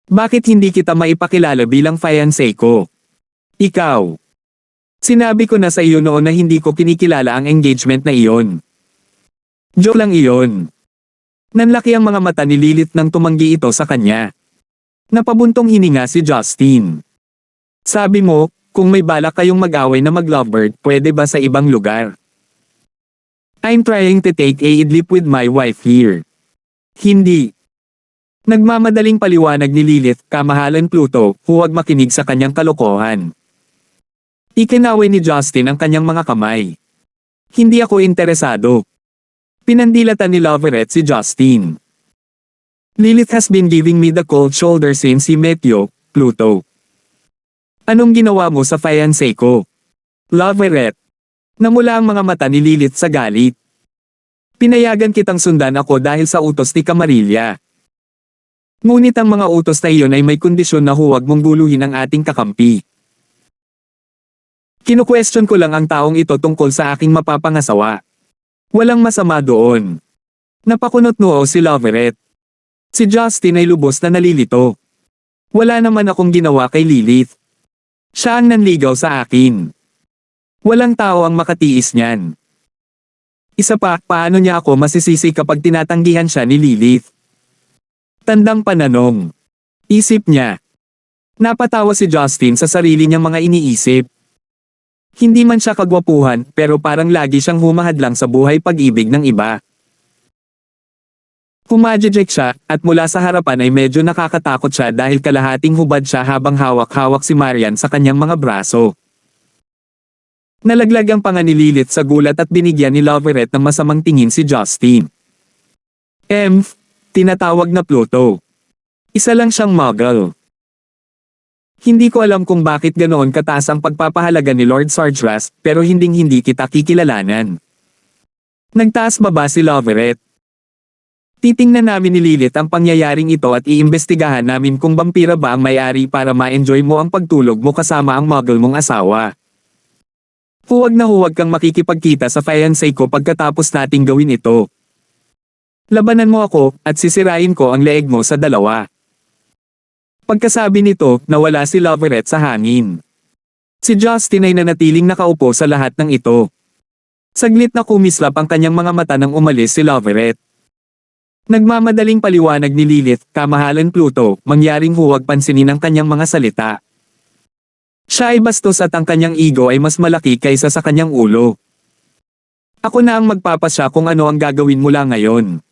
Speaker 1: Bakit hindi kita maipakilala bilang fiancé ko? Ikaw. Sinabi ko na sa iyo noon na hindi ko kinikilala ang engagement na iyon. Joke lang iyon. Nanlaki ang mga mata ni Lilith nang tumanggi ito sa kanya. Napabuntong hininga si Justin. Sabi mo, kung may balak kayong mag-away na mag-lovebird, pwede ba sa ibang lugar? I'm trying to take a leap with my wife here. Hindi. Nagmamadaling paliwanag ni Lilith, kamahalan Pluto, huwag makinig sa kanyang kalokohan. Ikinaway ni Justin ang kanyang mga kamay. Hindi ako interesado. Pinandilatan ni Loverette si Justin. Lilith has been giving me the cold shoulder since he met you, Pluto. Anong ginawa mo sa fiancé ko? Loverette. Namula ang mga mata ni Lilith sa galit. Pinayagan kitang sundan ako dahil sa utos ni Camarilla. Ngunit ang mga utos na iyon ay may kondisyon na huwag mong guluhin ang ating kakampi. Kinu-question ko lang ang taong ito tungkol sa aking mapapangasawa. Walang masama doon. Napakunot noo si Loverette. Si Justin ay lubos na nalilito. Wala naman akong ginawa kay Lilith. Siya ang nanligaw sa akin. Walang tao ang makatiis niyan. Isa pa, paano niya ako masisisi kapag tinatanggihan siya ni Lilith? Tandang pananong. Isip niya. Napatawa si Justin sa sarili niyang mga iniisip. Hindi man siya kagwapuhan, pero parang lagi siyang humahadlang sa buhay pag-ibig ng iba. Humajejek siya, at mula sa harapan ay medyo nakakatakot siya dahil kalahating hubad siya habang hawak-hawak si Marian sa kanyang mga braso. Nalaglag ang panga ni Lilith sa gulat at binigyan ni Loveret ng masamang tingin si Justin. Tinatawag na Pluto. Isa lang siyang muggle. Hindi ko alam kung bakit ganoon kataas ang pagpapahalaga ni Lord Sardras, pero hinding-hindi kita kikilalanan. Nagtaas baba si Loveret. Titingnan namin ni Lilith ang pangyayaring ito at iimbestigahan namin kung vampira ba ang may-ari para ma-enjoy mo ang pagtulog mo kasama ang muggle mong asawa. Huwag na huwag kang makikipagkita sa fiancé ko pagkatapos nating gawin ito. Labanan mo ako, at sisirain ko ang leeg mo sa dalawa. Pagkasabi nito, nawala si Loveret sa hangin. Si Justin ay nanatiling nakaupo sa lahat ng ito. Saglit na kumislap ang kanyang mga mata nang umalis si Loveret. Nagmamadaling paliwanag ni Lilith, kamahalan Pluto, mangyaring huwag pansinin ang kanyang mga salita. Siya ay bastos at ang kanyang ego ay mas malaki kaysa sa kanyang ulo. Ako na ang magpapasya kung ano ang gagawin mula ngayon.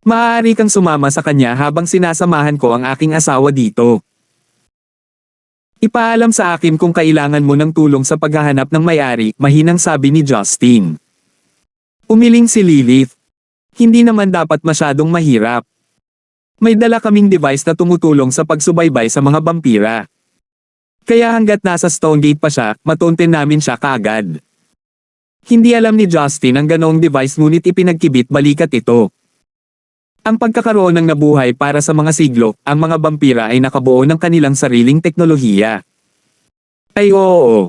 Speaker 1: Maaari kang sumama sa kanya habang sinasamahan ko ang aking asawa dito. Ipaalam sa akin kung kailangan mo ng tulong sa paghahanap ng may-ari, mahinang sabi ni Justin. Umiling si Lilith. Hindi naman dapat masyadong mahirap. May dala kaming device na tumutulong sa pagsubaybay sa mga vampira. Kaya hanggat nasa Stonegate pa siya, matuntin namin siya kaagad. Hindi alam ni Justin ang ganoong device ngunit ipinagkibit balikat ito. Ang pagkakaroon ng nabuhay para sa mga siglo, ang mga vampira ay nakabuo ng kanilang sariling teknolohiya. Ay oo.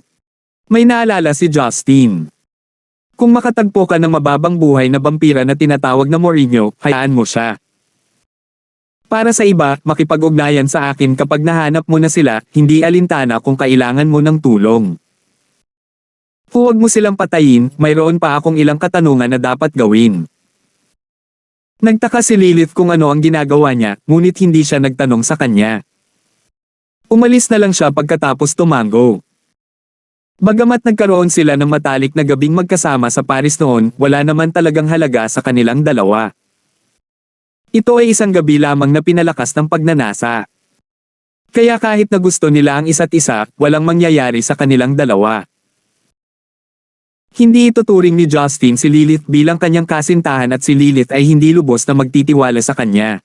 Speaker 1: May naalala si Justin. Kung makatagpo ka ng mababang buhay na vampira na tinatawag na Mourinho, hayaan mo siya. Para sa iba, makipag-ugnayan sa akin kapag nahanap mo na sila, hindi alintana kung kailangan mo ng tulong. Huwag mo silang patayin, mayroon pa akong ilang katanungan na dapat gawin. Nagtaka si Lilith kung ano ang ginagawa niya, ngunit hindi siya nagtanong sa kanya. Umalis na lang siya pagkatapos tumango. Bagamat nagkaroon sila ng matalik na gabing magkasama sa Paris noon, wala naman talagang halaga sa kanilang dalawa. Ito ay isang gabi lamang na pinalakas ng pagnanasa. Kaya kahit na gusto nila ang isa't isa, walang mangyayari sa kanilang dalawa. Hindi ituturing ni Justin si Lilith bilang kanyang kasintahan at si Lilith ay hindi lubos na magtitiwala sa kanya.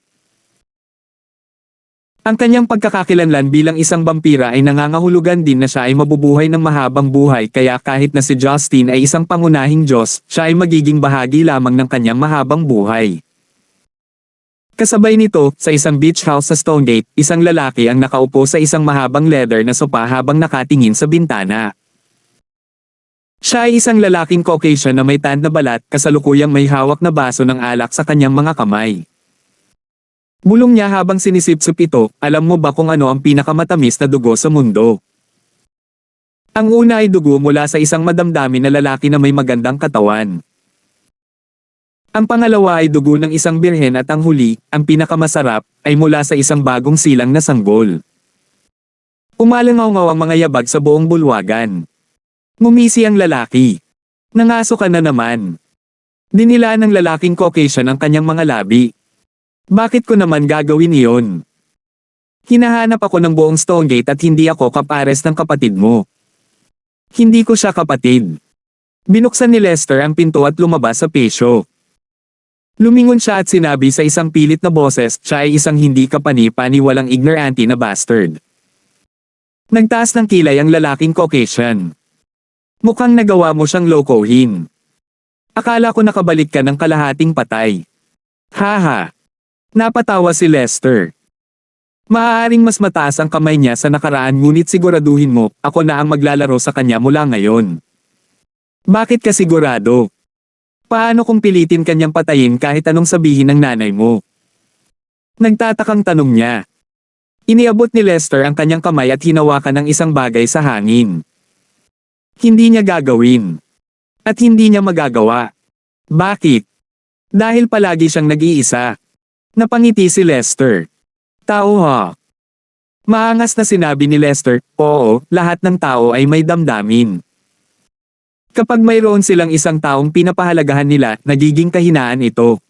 Speaker 1: Ang kanyang pagkakakilanlan bilang isang vampira ay nangangahulugan din na siya ay mabubuhay ng mahabang buhay kaya kahit na si Justin ay isang pangunahing Diyos, siya ay magiging bahagi lamang ng kanyang mahabang buhay. Kasabay nito, sa isang beach house sa Stonegate, isang lalaki ang nakaupo sa isang mahabang leather na sopa habang nakatingin sa bintana. Siya ay isang lalaking Caucasian na may tan na balat, kasalukuyang may hawak na baso ng alak sa kanyang mga kamay. Bulong niya habang sinisipsip ito, alam mo ba kung ano ang pinakamatamis na dugo sa mundo? Ang una ay dugo mula sa isang madamdamin na lalaki na may magandang katawan. Ang pangalawa ay dugo ng isang birhen at ang huli, ang pinakamasarap, ay mula sa isang bagong silang na sanggol. Umalangaw-ngaw ang mga yabag sa buong bulwagan. Ngumisi ang lalaki. Nangaso ka na naman. Dinila ng lalaking Caucasian ang kanyang mga labi. Bakit ko naman gagawin iyon? Hinahanap ako ng buong Stonegate at hindi ako kapares ng kapatid mo. Hindi ko siya kapatid. Binuksan ni Lester ang pinto at lumabas sa pesyo. Lumingon siya at sinabi sa isang pilit na boses, siya ay isang hindi kapani-pani walang ignorante na bastard. Nagtaas ng kilay ang lalaking Caucasian. Mukhang nagawa mo siyang lokohin. Akala ko nakabalik ka ng kalahating patay. Haha. Napatawa si Lester. Maaaring mas mataas ang kamay niya sa nakaraan ngunit siguraduhin mo, ako na ang maglalaro sa kanya mula ngayon. Bakit ka sigurado? Paano kung pilitin kanyang patayin kahit anong sabihin ng nanay mo? Nagtatakang tanong niya. Iniabot ni Lester ang kanyang kamay at hinawakan ng isang bagay sa hangin. Hindi niya gagawin. At hindi niya magagawa. Bakit? Dahil palagi siyang nag-iisa. Napangiti si Lester. Tao ha. Maangas na sinabi ni Lester, oo, lahat ng tao ay may damdamin. Kapag mayroon silang isang taong pinapahalagahan nila, nagiging kahinaan ito.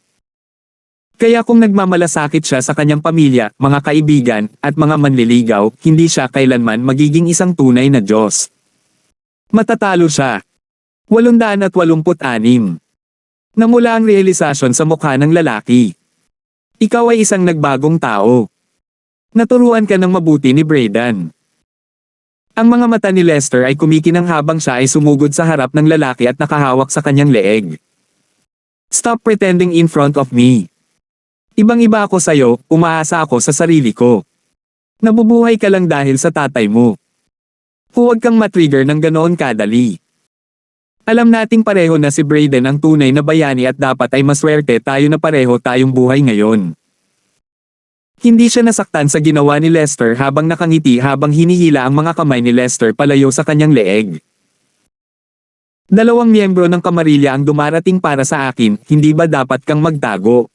Speaker 1: Kaya kung nagmamalasakit siya sa kanyang pamilya, mga kaibigan, at mga manliligaw, hindi siya kailanman magiging isang tunay na Diyos. Matatalo siya. 886. Namula ang realisasyon sa mukha ng lalaki. Ikaw ay isang nagbagong tao. Naturuan ka ng mabuti ni Brayden. Ang mga mata ni Lester ay kumikinang habang siya ay sumugod sa harap ng lalaki at nakahawak sa kanyang leeg. Stop pretending in front of me. Ibang-iba ako sa'yo, umaasa ako sa sarili ko. Nabubuhay ka lang dahil sa tatay mo. Huwag kang matrigger ng ganoon kadali. Alam nating pareho na si Brayden ang tunay na bayani at dapat ay maswerte tayo na pareho tayong buhay ngayon. Hindi siya nasaktan sa ginawa ni Lester habang nakangiti habang hinihila ang mga kamay ni Lester palayo sa kanyang leeg. 2 miyembro ng Kamarilya ang dumarating para sa akin, hindi ba dapat kang magtago?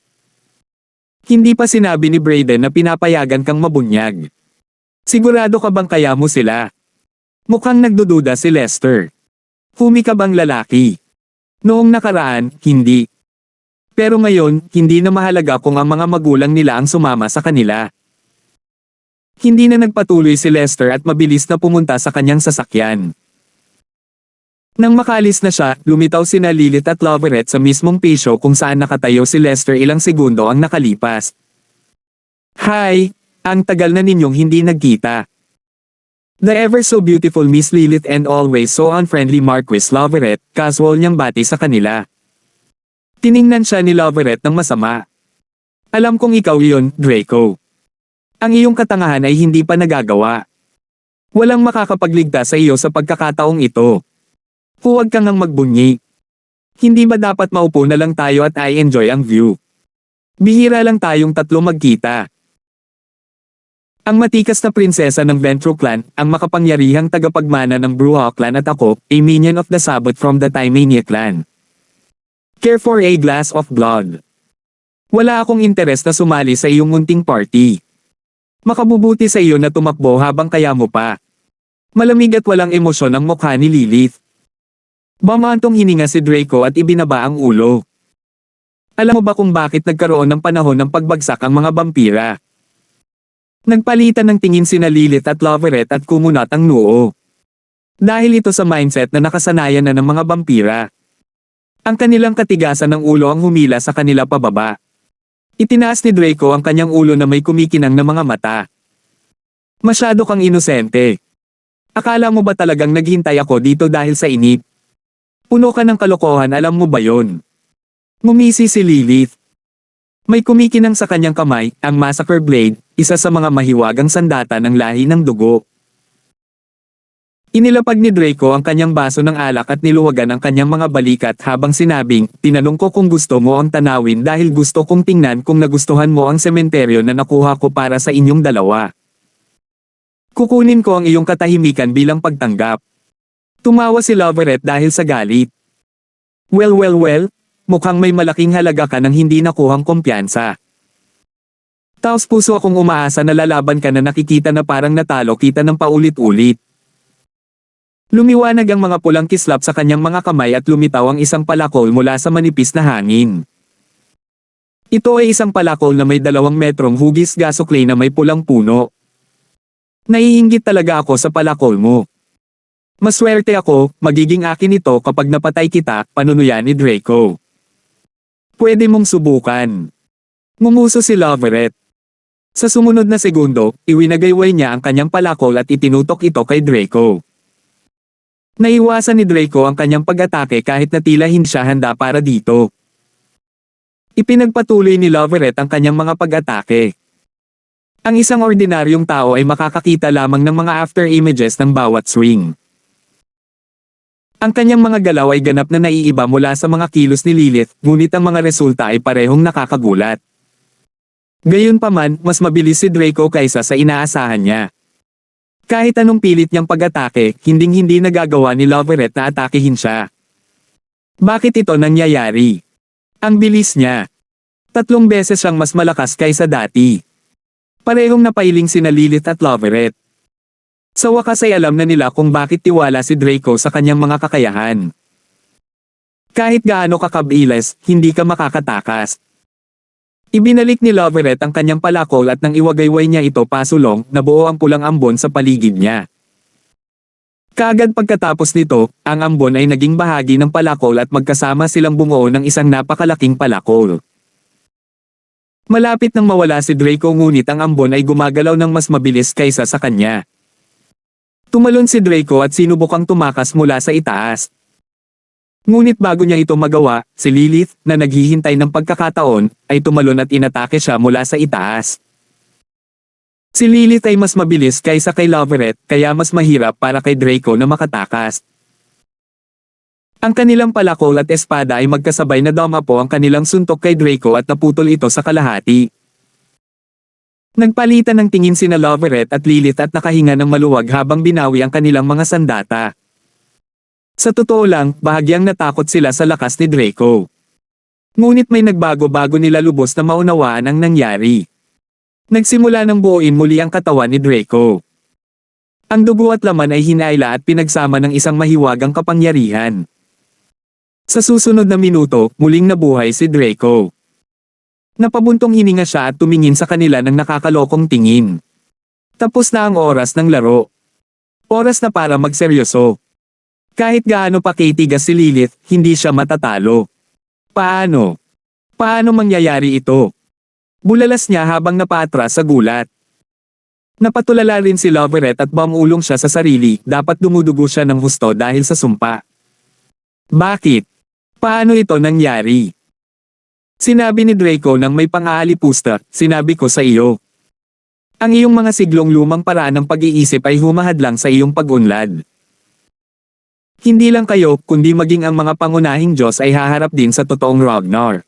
Speaker 1: Hindi pa sinabi ni Brayden na pinapayagan kang mabunyag. Sigurado ka bang kaya mo sila? Mukhang nagdududa si Lester. Humikab ang lalaki. Noong nakaraan, hindi. Pero ngayon, hindi na mahalaga kung ang mga magulang nila ang sumama sa kanila. Hindi na nagpatuloy si Lester at mabilis na pumunta sa kanyang sasakyan. Nang makalis na siya, lumitaw sina Lilith at Loverette sa mismong pisyo kung saan nakatayo si Lester ilang segundo ang nakalipas. Hi! Ang tagal na ninyong hindi nagkita. The ever so beautiful Miss Lilith and always so unfriendly Marquis Loverette, casual niyang bati sa kanila. Tiningnan siya ni Loverette ng masama. Alam kong ikaw iyon, Draco. Ang iyong katangahan ay hindi pa nagagawa. Walang makakapagligtas sa iyo sa pagkakataong ito. Huwag kang ngang magbunyi. Hindi ba dapat maupo na lang tayo at I-enjoy ang view? Bihira lang tayong tatlo magkita. Ang matikas na prinsesa ng Ventru clan, ang makapangyarihang tagapagmana ng Bruja clan at ako, a minion of the Sabbath from the Timania clan. Care for a glass of blood. Wala akong interes na sumali sa iyong munting party. Makabubuti sa iyo na tumakbo habang kaya mo pa. Malamig at walang emosyon ang mukha ni Lilith. Bamantong hininga si Draco at ibinaba ang ulo. Alam mo ba kung bakit nagkaroon ng panahon ng pagbagsak ang mga vampira? Nagpalitan ng tingin sina Lilith at Loverette at kumunat ang noo. Dahil ito sa mindset na nakasanayan na ng mga vampira. Ang kanilang katigasan ng ulo ang humila sa kanila pababa. Itinaas ni Draco ang kanyang ulo na may kumikinang na mga mata. Masyado kang inosente. Akala mo ba talagang naghintay ako dito dahil sa inip? Puno ka ng kalokohan, alam mo ba yon? Ngumisi si Lilith. May kumikinang sa kanyang kamay, ang Massacre Blade, isa sa mga mahiwagang sandata ng lahi ng dugo. Inilapag ni Draco ang kanyang baso ng alak at niluwagan ang kanyang mga balikat habang sinabing, tinanong ko kung gusto mo ang tanawin dahil gusto kong tingnan kung nagustuhan mo ang sementeryo na nakuha ko para sa inyong dalawa. Kukunin ko ang iyong katahimikan bilang pagtanggap. Tumawa si Loverette dahil sa galit. Well, mukhang may malaking halaga ka nang hindi nakuhang kumpiyansa. Taos puso akong umaasa na lalaban ka na nakikita na parang natalo kita ng paulit-ulit. Lumiwanag ang mga pulang kislap sa kanyang mga kamay at lumitaw ang isang palakol mula sa manipis na hangin. Ito ay isang palakol na may 2 metrong hugis gasoklay na may pulang puno. Naiinggit talaga ako sa palakol mo. Maswerte ako, magiging akin ito kapag napatay kita, panunuyan ni Draco. Pwede mong subukan. Ngumuso si Loverette. Sa sumunod na segundo, iwinagayway niya ang kanyang palakol at itinutok ito kay Draco. Naiwasan ni Draco ang kanyang pag-atake kahit na tila hindi siya handa para dito. Ipinagpatuloy ni Loverette ang kanyang mga pag-atake. Ang isang ordinaryong tao ay makakakita lamang ng mga after images ng bawat swing. Ang kanyang mga galaw ay ganap na naiiba mula sa mga kilos ni Lilith, ngunit ang mga resulta ay parehong nakakagulat. Gayunpaman, mas mabilis si Draco kaysa sa inaasahan niya. Kahit anong pilit niyang pag-atake, hinding-hindi nagagawa ni Loveret na atakehin siya. Bakit ito nangyayari? Ang bilis niya. 3 beses siyang mas malakas kaysa dati. Parehong napailing sina Lilith at Loveret. Sa wakas ay alam na nila kung bakit tiwala si Draco sa kanyang mga kakayahan. Kahit gaano kakabiles, hindi ka makakatakas. Ibinalik ni Loveret ang kanyang palakol at nang iwagayway niya ito pasulong, nabuo ang pulang ambon sa paligid niya. Kaagad pagkatapos nito, ang ambon ay naging bahagi ng palakol at magkasama silang bumuo ng isang napakalaking palakol. Malapit nang mawala si Draco ngunit ang ambon ay gumagalaw ng mas mabilis kaysa sa kanya. Tumalon si Draco at sinubukang tumakas mula sa itaas. Ngunit bago niya ito magawa, si Lilith, na naghihintay ng pagkakataon, ay tumalon at inatake siya mula sa itaas. Si Lilith ay mas mabilis kaysa kay Loveret, kaya mas mahirap para kay Draco na makatakas. Ang kanilang palakol at espada ay magkasabay na dumapo ang kanilang suntok kay Draco at naputol ito sa kalahati. Nagpalitan ng tingin sina Loveret at Lilith at nakahinga ng maluwag habang binawi ang kanilang mga sandata. Sa totoo lang, bahagyang natakot sila sa lakas ni Draco. Ngunit may nagbago-bago nila lubos na maunawaan ang nangyari. Nagsimula ng buuin muli ang katawan ni Draco. Ang dugo at laman ay hinayla at pinagsama ng isang mahiwagang kapangyarihan. Sa susunod na minuto, muling nabuhay si Draco. Napabuntong hininga siya at tumingin sa kanila ng nakakalokong tingin. Tapos na ang oras ng laro. Oras na para magseryoso. Kahit gaano pa kitigas si Lilith, hindi siya matatalo. Paano? Paano mangyayari ito? Bulalas niya habang napaatras sa gulat. Napatulala rin si Loveret at bumulong siya sa sarili, dapat dumudugo siya ng husto dahil sa sumpa. Bakit? Paano ito nangyari? Sinabi ni Draco nang may pang-aalipusta, sinabi ko sa iyo. Ang iyong mga siglong lumang paraan ng pag-iisip ay humahadlang sa iyong pag-unlad. Hindi lang kayo, kundi maging ang mga pangunahing Diyos ay haharap din sa totoong Ragnar.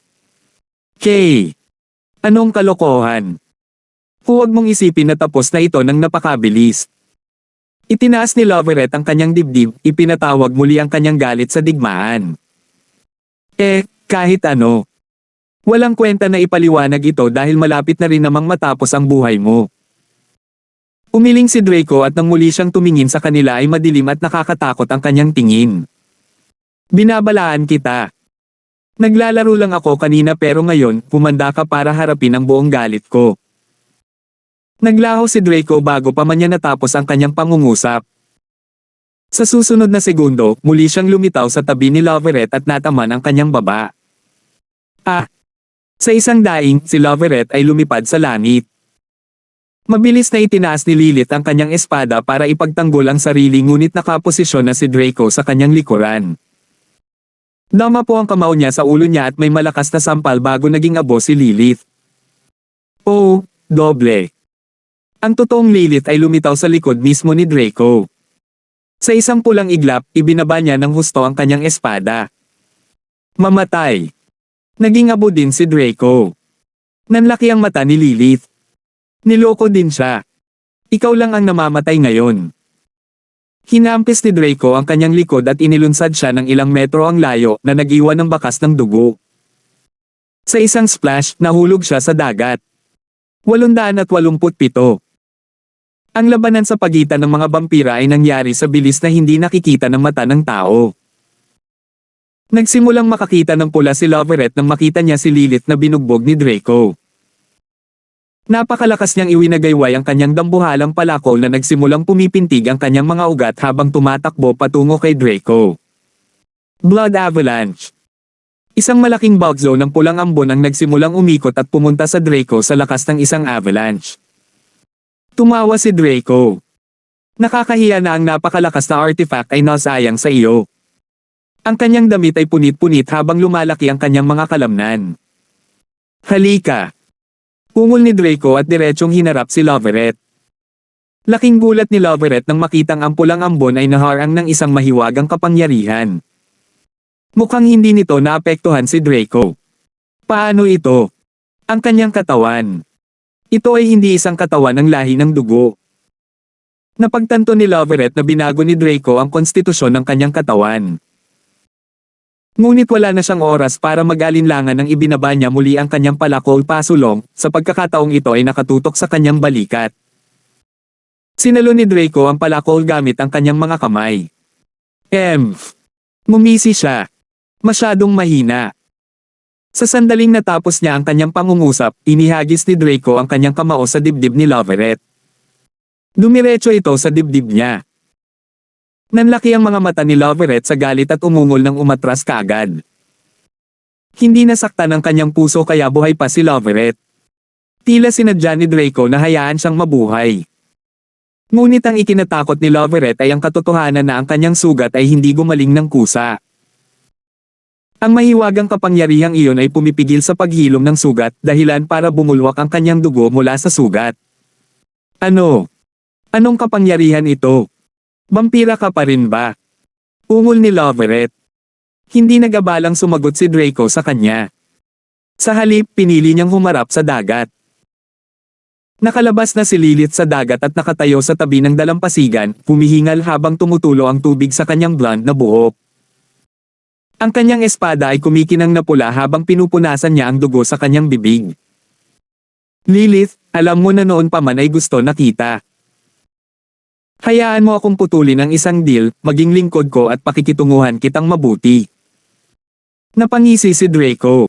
Speaker 1: Kay! Anong kalokohan? Huwag mong isipin na tapos na ito ng napakabilis. Itinaas ni Loveret ang kanyang dibdib, ipinatawag muli ang kanyang galit sa digmaan. Kahit ano. Walang kwenta na ipaliwanag ito dahil malapit na rin namang matapos ang buhay mo. Umiling si Draco at nang muli siyang tumingin sa kanila ay madilim at nakakatakot ang kanyang tingin. Binabalaan kita. Naglalaro lang ako kanina pero ngayon, pumanda ka para harapin ang buong galit ko. Naglaho si Draco bago pa man niya natapos ang kanyang pangungusap. Sa susunod na segundo, muli siyang lumitaw sa tabi ni Loveret at nataman ang kanyang baba. Sa isang daing, si Loveret ay lumipad sa langit. Mabilis na itinaas ni Lilith ang kanyang espada para ipagtanggol ang sarili ngunit nakaposisyon na si Draco sa kanyang likuran. Dama po ang kamao niya sa ulo niya at may malakas na sampal bago naging abo si Lilith. Oh, doble. Ang totoong Lilith ay lumitaw sa likod mismo ni Draco. Sa isang pulang iglap, ibinaba niya ng husto ang kanyang espada. Mamatay. Naging abo din si Draco. Nanlaki ang mata ni Lilith. Niloko din siya. Ikaw lang ang namamatay ngayon. Hinampis ni Draco ang kanyang likod at inilunsad siya ng ilang metro ang layo na nag-iwan ng bakas ng dugo. Sa isang splash, nahulog siya sa dagat. 887. Ang labanan sa pagitan ng mga vampira ay nangyari sa bilis na hindi nakikita ng mata ng tao. Nagsimulang makakita ng pula si Loveret nang makita niya si Lilith na binugbog ni Draco. Napakalakas niyang iwinagayway ang kanyang dambuhalang palakol na nagsimulang pumipintig ang kanyang mga ugat habang tumatakbo patungo kay Draco. Blood Avalanche. Isang malaking bulk zone ng pulang ambon ang nagsimulang umikot at pumunta sa Draco sa lakas ng isang avalanche. Tumawa si Draco. Nakakahiya na ang napakalakas na artifact ay nasayang sa iyo. Ang kanyang damit ay punit-punit habang lumalaki ang kanyang mga kalamnan. Halika! Pungol ni Draco at diretsong hinarap si Loveret. Laking gulat ni Loveret nang makitang ang pulang ambon ay naharang ng isang mahiwagang kapangyarihan. Mukhang hindi nito naapektuhan si Draco. Paano ito? Ang kanyang katawan. Ito ay hindi isang katawan ng lahi ng dugo. Napagtanto ni Loveret na binago ni Draco ang konstitusyon ng kanyang katawan. Ngunit wala na siyang oras para mag-alinlangan nang ibinaba niya muli ang kanyang palakol pasulong, sa pagkakataong ito ay nakatutok sa kanyang balikat. Sinalo ni Draco ang palakol gamit ang kanyang mga kamay. Ngumisi siya. Masyadong mahina. Sa sandaling natapos niya ang kanyang pangungusap, inihagis ni Draco ang kanyang kamao sa dibdib ni Loveret. Dumiretso ito sa dibdib niya. Nanlaki ang mga mata ni Loveret sa galit at umungol ng umatras kaagad. Hindi nasaktan ang kanyang puso kaya buhay pa si Loveret. Tila sinadya ni Draco na hayaan siyang mabuhay. Ngunit ang ikinatakot ni Loveret ay ang katotohanan na ang kanyang sugat ay hindi gumaling ng kusa. Ang mahiwagang kapangyarihang iyon ay pumipigil sa paghilom ng sugat dahilan para bumulwak ang kanyang dugo mula sa sugat. Ano? Anong kapangyarihan ito? Vampira ka pa rin ba? Ungol ni Loveret. Hindi nagabalang sumagot si Draco sa kanya. Sa halip, pinili niyang humarap sa dagat. Nakalabas na si Lilith sa dagat at nakatayo sa tabi ng dalampasigan, humihingal habang tumutulo ang tubig sa kanyang blonde na buhok. Ang kanyang espada ay kumikinang na pula habang pinupunasan niya ang dugo sa kanyang bibig. Lilith, alam mo na noon pa man ay gusto na kita. Hayaan mo akong putulin ang isang deal, maging lingkod ko at pakikitunguhan kitang mabuti. Napangisi si Draco.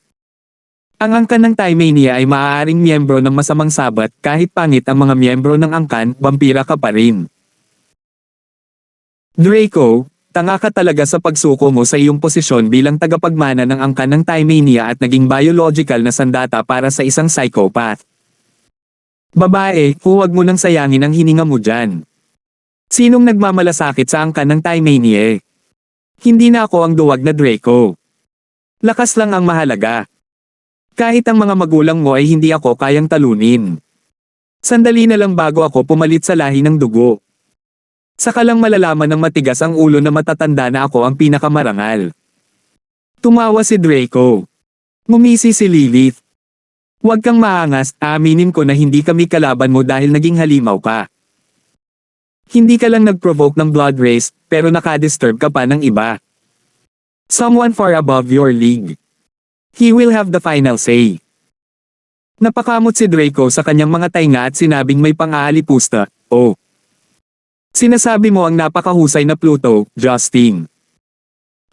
Speaker 1: Ang angkan ng Timania ay maaaring miyembro ng masamang sabat kahit pangit ang mga miyembro ng angkan, vampira ka pa rin. Draco, tanga ka talaga sa pagsuko mo sa iyong posisyon bilang tagapagmana ng angkan ng Timania at naging biological na sandata para sa isang psychopath. Babae, huwag mo nang sayangin ang hininga mo dyan. Sinong nagmamalasakit sa angkan ng Timania? Hindi na ako ang duwag na Draco. Lakas lang ang mahalaga. Kahit ang mga magulang mo ay hindi ako kayang talunin. Sandali na lang bago ako pumalit sa lahi ng dugo. Saka lang malalaman ng matigas ang ulo na matatanda na ako ang pinakamarangal. Tumawa si Draco. Ngumisi si Lilith. Huwag kang maangas, aaminin ko na hindi kami kalaban mo dahil naging halimaw ka. Hindi ka lang nag-provoke ng blood race, pero nakadisturb ka pa ng iba. Someone far above your league. He will have the final say. Napakamot si Draco sa kanyang mga tainga at sinabing may pang-aalipusta, oh. Sinasabi mo ang napakahusay na Pluto, Justin.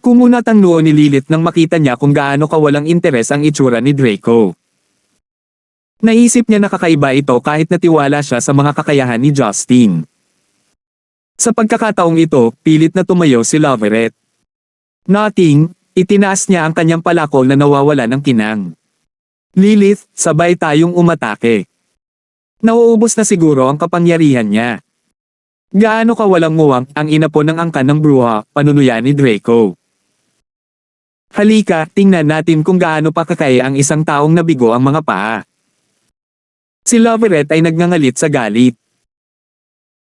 Speaker 1: Kumunat ang noo ni Lilith nang makita niya kung gaano kawalang interes ang itsura ni Draco. Naisip niya na kakaiba ito kahit natiwala siya sa mga kakayahan ni Justin. Sa pagkakataong ito, pilit na tumayo si Loveret. Nothing, itinaas niya ang kanyang palakol na nawawala ng kinang. Lilith, sabay tayong umatake. Nauubos na siguro ang kapangyarihan niya. Gaano ka walang muwang ang ina po ng angkan ng bruha, panunuya ni Draco. Halika, tingnan natin kung gaano pa kakaya ang isang taong nabigo ang mga paa. Si Loveret ay nagngangalit sa galit.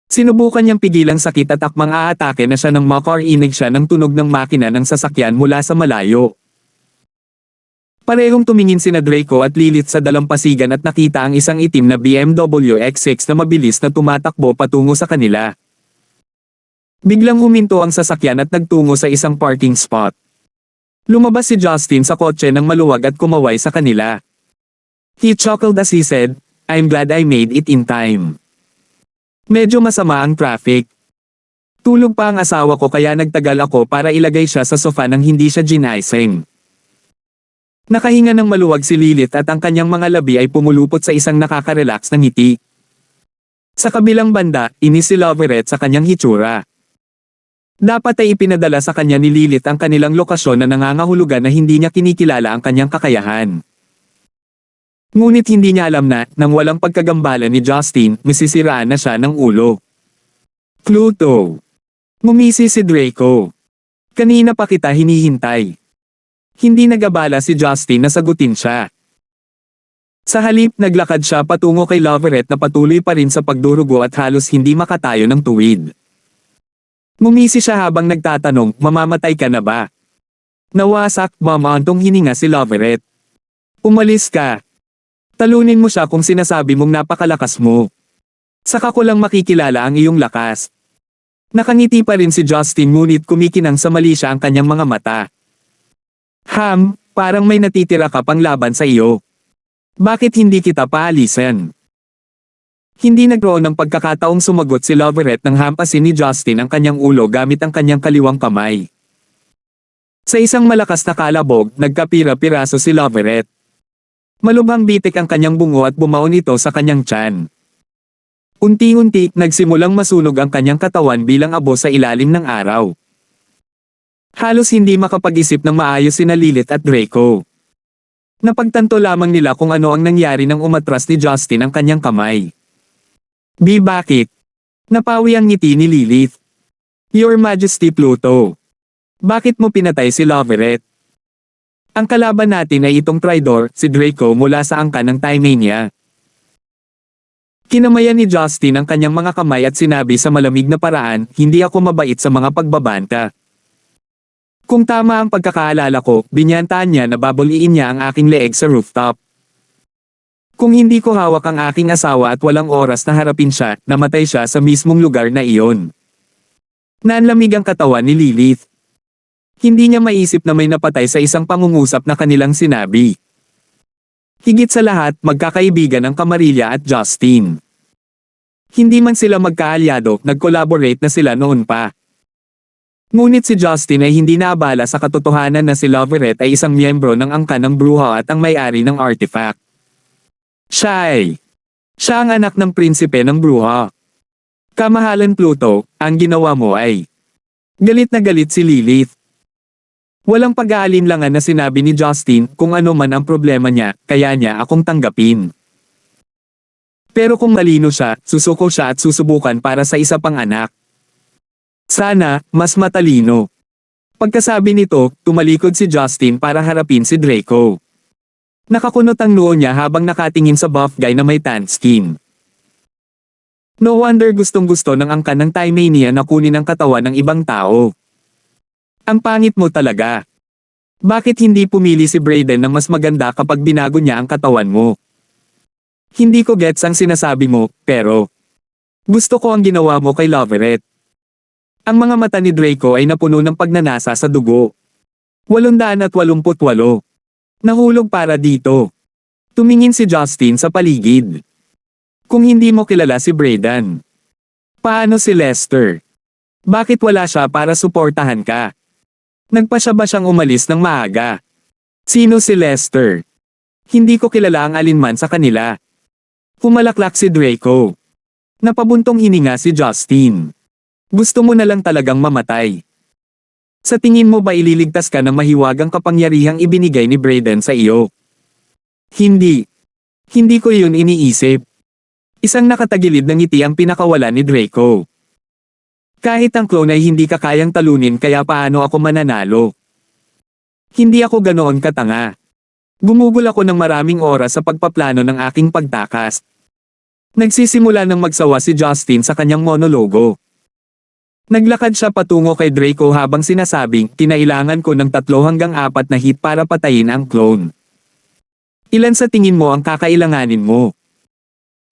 Speaker 1: Sinubukan niyang pigilang sakit at akmang aatake na siya nang makarinig siya ng tunog ng makina ng sasakyan mula sa malayo. Parehong tumingin sina Draco at Lilith sa dalampasigan at nakita ang isang itim na BMW X6 na mabilis na tumatakbo patungo sa kanila. Biglang huminto ang sasakyan at nagtungo sa isang parking spot. Lumabas si Justin sa kotse ng maluwag at kumaway sa kanila. He chuckled as he said, "I'm glad I made it in time." Medyo masama ang traffic. Tulog pa ang asawa ko kaya nagtagal ako para ilagay siya sa sofa nang hindi siya ginising. Nakahinga ng maluwag si Lilith at ang kanyang mga labi ay pumulupot sa isang nakaka-relax na ngiti. Sa kabilang banda, inis si Loveret sa kanyang hitsura. Dapat ay ipinadala sa kanya ni Lilith ang kanilang lokasyon na nangangahulugan na hindi niya kinikilala ang kanyang kakayahan. Ngunit hindi niya alam na, nang walang pagkagambala ni Justin, masisiraan na siya ng ulo. Pluto. Ngumisi si Draco. Kanina pa kita hinihintay. Hindi nagabala si Justin na sagutin siya. Sa halip, naglakad siya patungo kay Loveret na patuloy pa rin sa pagdurugo at halos hindi makatayo ng tuwid. Ngumisi siya habang nagtatanong, mamamatay ka na ba? Nawasak, mamantong hininga si Loveret. Umalis ka. Talunin mo siya kung sinasabi mong napakalakas mo. Saka ko lang makikilala ang iyong lakas. Nakangiti pa rin si Justin ngunit kumikinang sa mali siya ang kanyang mga mata. Parang may natitira ka pang laban sa iyo. Bakit hindi kita paalisin? Hindi nagroon ng pagkakataong sumagot si Loveret nang hampasin ni Justin ang kanyang ulo gamit ang kanyang kaliwang kamay. Sa isang malakas na kalabog, nagkapira-piraso si Loveret. Malubhang bitik ang kanyang bungo at bumaon ito sa kanyang tiyan. Unti-unti, nagsimulang masunog ang kanyang katawan bilang abo sa ilalim ng araw. Halos hindi makapag-isip ng maayos sina Lilith at Draco. Napagtanto lamang nila kung ano ang nangyari nang umatras ni Justin ang kanyang kamay. Bakit? Napawi ang ngiti ni Lilith. Your Majesty Pluto. Bakit mo pinatay si Loveret? Ang kalaban natin ay itong Tridor, si Draco mula sa angkan ng Timania. Kinamayan ni Justin ang kanyang mga kamay at sinabi sa malamig na paraan, hindi ako mabait sa mga pagbabanta. Kung tama ang pagkakaalala ko, binyantaan niya na babuliin niya ang aking leeg sa rooftop. Kung hindi ko hawak ang aking asawa at walang oras na harapin siya, namatay siya sa mismong lugar na iyon. Nanlamig ang katawan ni Lilith. Hindi niya maisip na may napatay sa isang pangungusap na kanilang sinabi. Higit sa lahat, magkakaibigan ang Camarilla at Justin. Hindi man sila magkaalyado, nag-collaborate na sila noon pa. Ngunit si Justin ay hindi naabala sa katotohanan na si Loveret ay isang miyembro ng angkan ng bruha at ang may-ari ng artifact. Siya ang anak ng prinsipe ng bruha. Kamahalan Pluto, ang ginawa mo ay. Galit na galit si Lilith. Walang pag-aalinlangan na sinabi ni Justin kung ano man ang problema niya, kaya niya akong tanggapin. Pero kung malino siya, susuko siya at susubukan para sa isa pang anak. Sana, mas matalino. Pagkasabi nito, tumalikod si Justin para harapin si Draco. Nakakunot ang noo niya habang nakatingin sa buff guy na may tan skin. No wonder gustong-gusto ng angkan ng Timania na kunin ang katawan ng ibang tao. Ang pangit mo talaga. Bakit hindi pumili si Brayden ng mas maganda kapag binago niya ang katawan mo? Hindi ko gets ang sinasabi mo, pero gusto ko ang ginawa mo kay Loveret. Ang mga mata ni Draco ay napuno ng pagnanasa sa dugo. 888. Nahulog para dito. Tumingin si Justin sa paligid. Kung hindi mo kilala si Brayden. Paano si Lester? Bakit wala siya para suportahan ka? Nagpasya ba siyang umalis ng maaga? Sino si Lester? Hindi ko kilala ang alinman sa kanila. Pumalaklak si Draco. Napabuntong hininga si Justin. Gusto mo na lang talagang mamatay. Sa tingin mo ba ililigtas ka ng mahiwagang kapangyarihang ibinigay ni Brayden sa iyo? Hindi. Hindi ko yun iniisip. Isang nakatagilid na ngiti ang pinakawala ni Draco. Kahit ang clone ay hindi ka kayang talunin kaya paano ako mananalo? Hindi ako ganoon katanga. Gumugol ako ng maraming oras sa pagpaplano ng aking pagtakas. Nagsisimula ng magsawa si Justin sa kanyang monologo. Naglakad siya patungo kay Draco habang sinasabing, kinailangan ko ng 3 hanggang 4 na hit para patayin ang clone. Ilan sa tingin mo ang kakailanganin mo?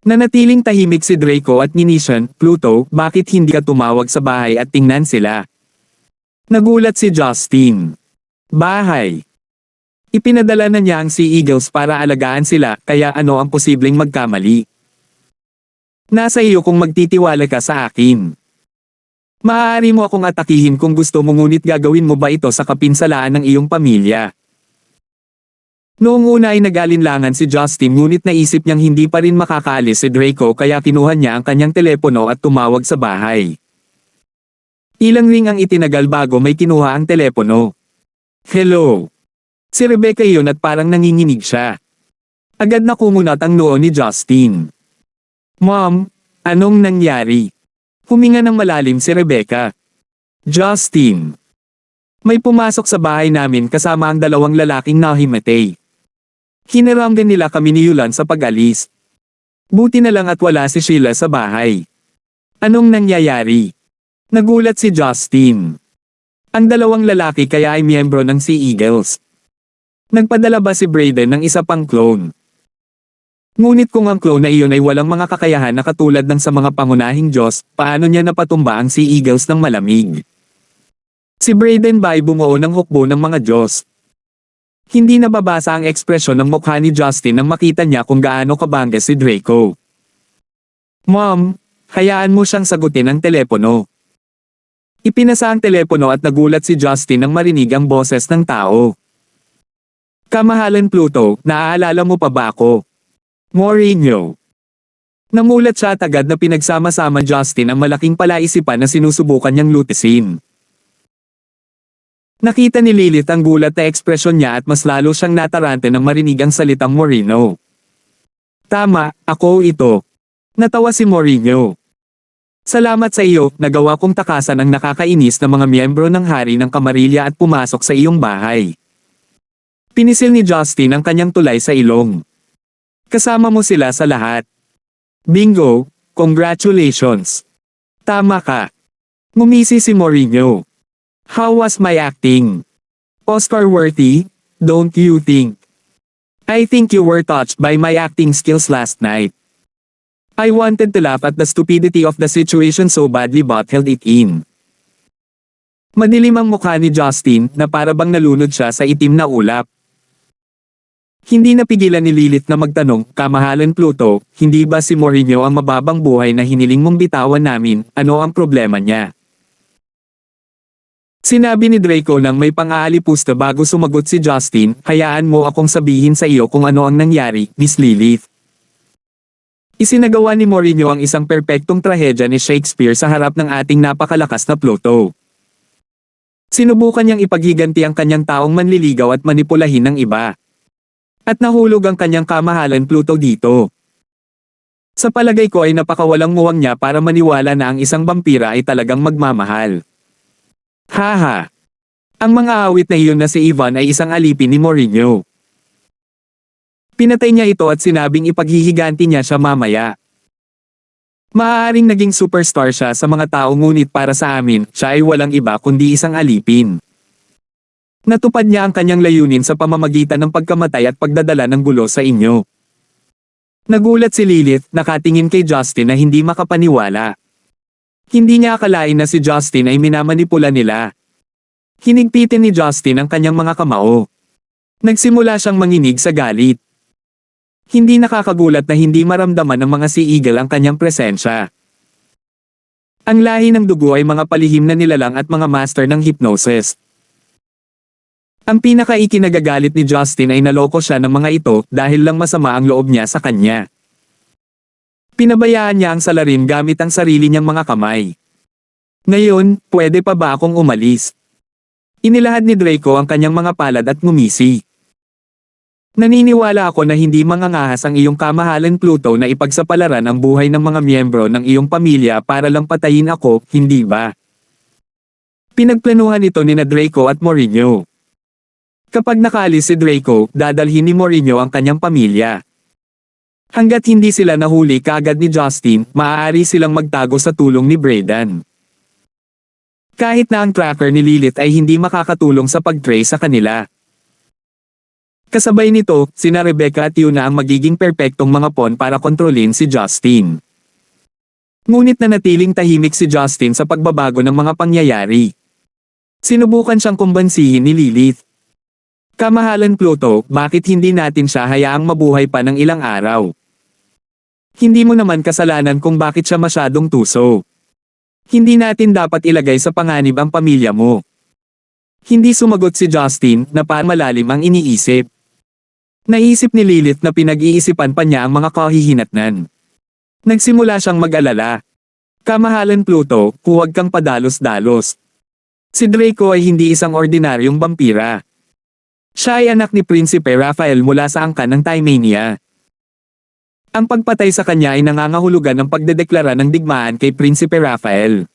Speaker 1: Nanatiling tahimik si Draco at ninisyan, Pluto, bakit hindi ka tumawag sa bahay at tingnan sila? Nagulat si Justin. Bahay. Ipinadala na niya ang Sea Eagles para alagaan sila, kaya ano ang posibleng magkamali? Nasa iyo kung magtitiwala ka sa akin. Maaari mo akong atakihin kung gusto mo ngunit gagawin mo ba ito sa kapinsalaan ng iyong pamilya? Noong una ay nag-alinlangan si Justin ngunit naisip niyang hindi pa rin makakaalis si Draco kaya kinuha niya ang kanyang telepono at tumawag sa bahay. Ilang ring ang itinagal bago may kinuha ang telepono. Hello. Si Rebecca iyon at parang nanginginig siya. Agad na kumunat ang noo ni Justin. Mom, anong nangyari? Huminga ng malalim si Rebecca. Justin. May pumasok sa bahay namin kasama ang 2 lalaking nahimatay. Hiniram din nila kami ni Yulan sa pag-alis. Buti na lang at wala si Sheila sa bahay. Anong nangyayari? Nagulat si Justin. Ang 2 lalaki kaya ay miyembro ng Sea Eagles. Nagpadala ba si Brayden ng isa pang clone? Ngunit kung ang clone na iyon ay walang mga kakayahan na katulad ng sa mga pangunahing Diyos, paano niya napatumba ang Sea Eagles ng malamig? Si Brayden ba ay bumuo ng hukbo ng mga Diyos? Hindi nababasa ang ekspresyon ng mukha ni Justin nang makita niya kung gaano kabangga si Draco. Mom, hayaan mo siyang sagutin ang telepono. Ipinasa ang telepono at nagulat si Justin nang marinig ang boses ng tao. Kamahalan Pluto, naaalala mo pa ba ako? Mourinho. Namulat siya at agad na pinagsama-sama Justin ang malaking palaisipan na sinusubukan niyang lutisin. Nakita ni Lilith ang gulat na ekspresyon niya at mas lalo siyang natarante nang marinig ang salitang Mourinho. Tama, ako ito. Natawa si Mourinho. Salamat sa iyo, nagawa kong takasan ang nakakainis na mga miyembro ng Hari ng Camarilla at pumasok sa iyong bahay. Pinisil ni Justin ang kanyang tulay sa ilong. Kasama mo sila sa lahat. Bingo, congratulations. Tama ka. Ngumisi si Mourinho. How was my acting? Oscar-worthy, don't you think? I think you were touched by my acting skills last night. I wanted to laugh at the stupidity of the situation so badly but held it in. Madilim ang mukha ni Justin na para bang nalunod siya sa itim na ulap. Hindi napigilan ni Lilith na magtanong, Kamahalan Pluto, hindi ba si Mourinho ang mababang buhay na hiniling mong bitawan namin, ano ang problema niya? Sinabi ni Draco nang may pang-aalipusta bago sumagot si Justin, hayaan mo akong sabihin sa iyo kung ano ang nangyari, Miss Lilith. Isinagawa ni Mourinho ang isang perpektong trahedya ni Shakespeare sa harap ng ating napakalakas na Pluto. Sinubukan niyang ipaghiganti ang kanyang taong manliligaw at manipulahin ng iba. At nahulog ang kanyang kamahalan Pluto dito. Sa palagay ko ay napakawalang muwang niya para maniwala na ang isang vampira ay talagang magmamahal. Haha! Ang mga awit na iyon na si Ivan ay isang alipin ni Mourinho. Pinatay niya ito at sinabing ipaghihiganti niya siya mamaya. Maaaring naging superstar siya sa mga tao ngunit para sa amin, siya ay walang iba kundi isang alipin. Natupad niya ang kanyang layunin sa pamamagitan ng pagkamatay at pagdadala ng gulo sa inyo. Nagulat si Lilith, nakatingin kay Justin na hindi makapaniwala. Hindi niya akalain na si Justin ay minamanipula nila. Hinigpitin ni Justin ang kanyang mga kamao. Nagsimula siyang manginig sa galit. Hindi nakakagulat na hindi maramdaman ng mga Sea Eagle ang kanyang presensya. Ang lahi ng dugo ay mga palihim na nilalang at mga master ng hypnosis. Ang pinaka-ikinagagalit ni Justin ay naloko siya ng mga ito dahil lang masama ang loob niya sa kanya. Pinabayaan niya ang salarin gamit ang sarili niyang mga kamay. Ngayon, pwede pa ba akong umalis? Inilahad ni Draco ang kanyang mga palad at ngumisi. Naniniwala ako na hindi mangangahas ang iyong kamahalan Pluto na ipagsapalaran ang buhay ng mga miyembro ng iyong pamilya para lang patayin ako, hindi ba? Pinagplanuhan ito ni Draco at Mourinho. Kapag nakaalis si Draco, dadalhin ni Mourinho ang kanyang pamilya. Hanggat hindi sila nahuli kaagad ni Justin, maaari silang magtago sa tulong ni Brayden. Kahit na ang tracker ni Lilith ay hindi makakatulong sa pag-trace sa kanila. Kasabay nito, sina Rebecca at Yuna ang magiging perpektong mga pawn para kontrolin si Justin. Ngunit nanatiling tahimik si Justin sa pagbabago ng mga pangyayari. Sinubukan siyang kumbansihin ni Lilith. Kamahalan Pluto, bakit hindi natin siya hayaang mabuhay pa ng ilang araw? Hindi mo naman kasalanan kung bakit siya masyadong tuso. Hindi natin dapat ilagay sa panganib ang pamilya mo. Hindi sumagot si Justin na malalim ang iniisip. Naisip ni Lilith na pinag-iisipan pa niya ang mga kahihinatnan. Nagsimula siyang mag-alala. Kamahalan Pluto, huwag kang padalos-dalos. Si Draco ay hindi isang ordinaryong vampira. Siya ay anak ni Prinsipe Raphael mula sa angkan ng Timania. Ang pagpatay sa kanya ay nangangahulugan ng pagdedeklara ng digmaan kay Prinsipe Raphael.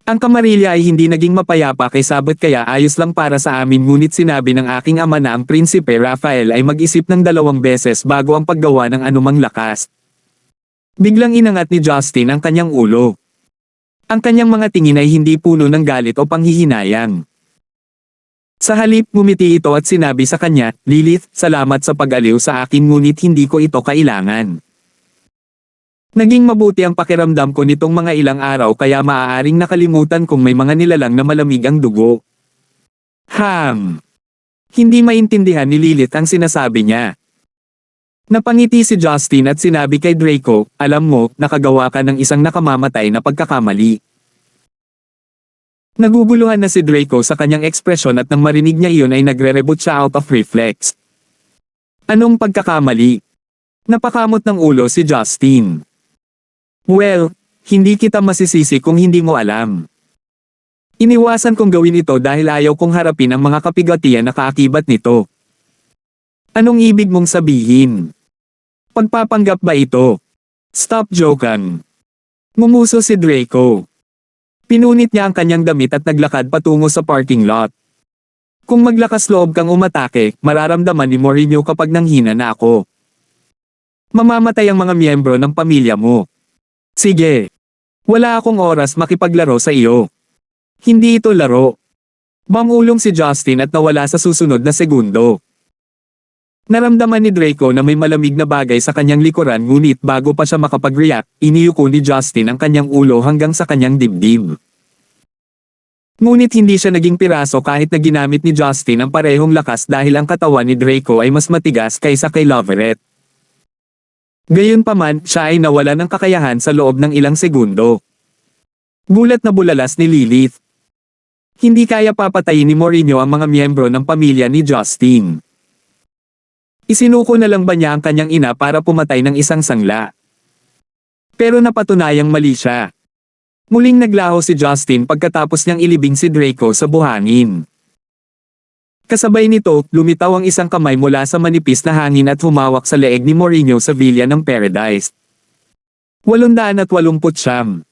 Speaker 1: Ang Camarilla ay hindi naging mapayapa kay Sabot kaya ayos lang para sa amin ngunit sinabi ng aking ama na ang Prinsipe Raphael ay mag-isip ng 2 beses bago ang paggawa ng anumang lakas. Biglang inangat ni Justin ang kanyang ulo. Ang kanyang mga tingin ay hindi puno ng galit o panghihinayang. Sa halip, ngumiti ito at sinabi sa kanya, Lilith, salamat sa pag-aliw sa akin ngunit hindi ko ito kailangan. Naging mabuti ang pakiramdam ko nitong mga ilang araw kaya maaaring nakalimutan kung may mga nilalang na malamig ang dugo. Hindi maintindihan ni Lilith ang sinasabi niya. Napangiti si Justin at sinabi kay Draco, alam mo, nakagawa ka ng isang nakamamatay na pagkakamali. Naguguluhan na si Draco sa kanyang ekspresyon at nang marinig niya iyon ay nagre-reboot siya out of reflex. Anong pagkakamali? Napakamot ng ulo si Justin. Well, hindi kita masisisi kung hindi mo alam. Iniwasan kong gawin ito dahil ayaw kong harapin ang mga kapigatian na kaakibat nito. Anong ibig mong sabihin? Pagpapanggap ba ito? Stop joking. Mumuso si Draco. Pinunit niya ang kanyang damit at naglakad patungo sa parking lot. Kung maglakas loob kang umatake, mararamdaman ni Mourinho kapag nanghina na ako. Mamamatay ang mga miyembro ng pamilya mo. Sige. Wala akong oras makipaglaro sa iyo. Hindi ito laro. Mangulong si Justin at nawala sa susunod na segundo. Naramdaman ni Draco na may malamig na bagay sa kanyang likuran ngunit bago pa siya makapag-react, iniyuko ni Justin ang kanyang ulo hanggang sa kanyang dibdib. Ngunit hindi siya naging piraso kahit na ginamit ni Justin ang parehong lakas dahil ang katawan ni Draco ay mas matigas kaysa kay Loveret. Gayunpaman, siya ay nawala ng kakayahan sa loob ng ilang segundo. Gulat na bulalas ni Lilith. Hindi kaya papatayin ni Mourinho ang mga miyembro ng pamilya ni Justin. Isinuko na lang ba niya ang kanyang ina para pumatay ng isang sangla? Pero napatunayang mali siya. Muling naglaho si Justin pagkatapos niyang ilibing si Draco sa buhangin. Kasabay nito, lumitaw ang isang kamay mula sa manipis na hangin at humawak sa leeg ni Mourinho sa Villa ng Paradise. 889.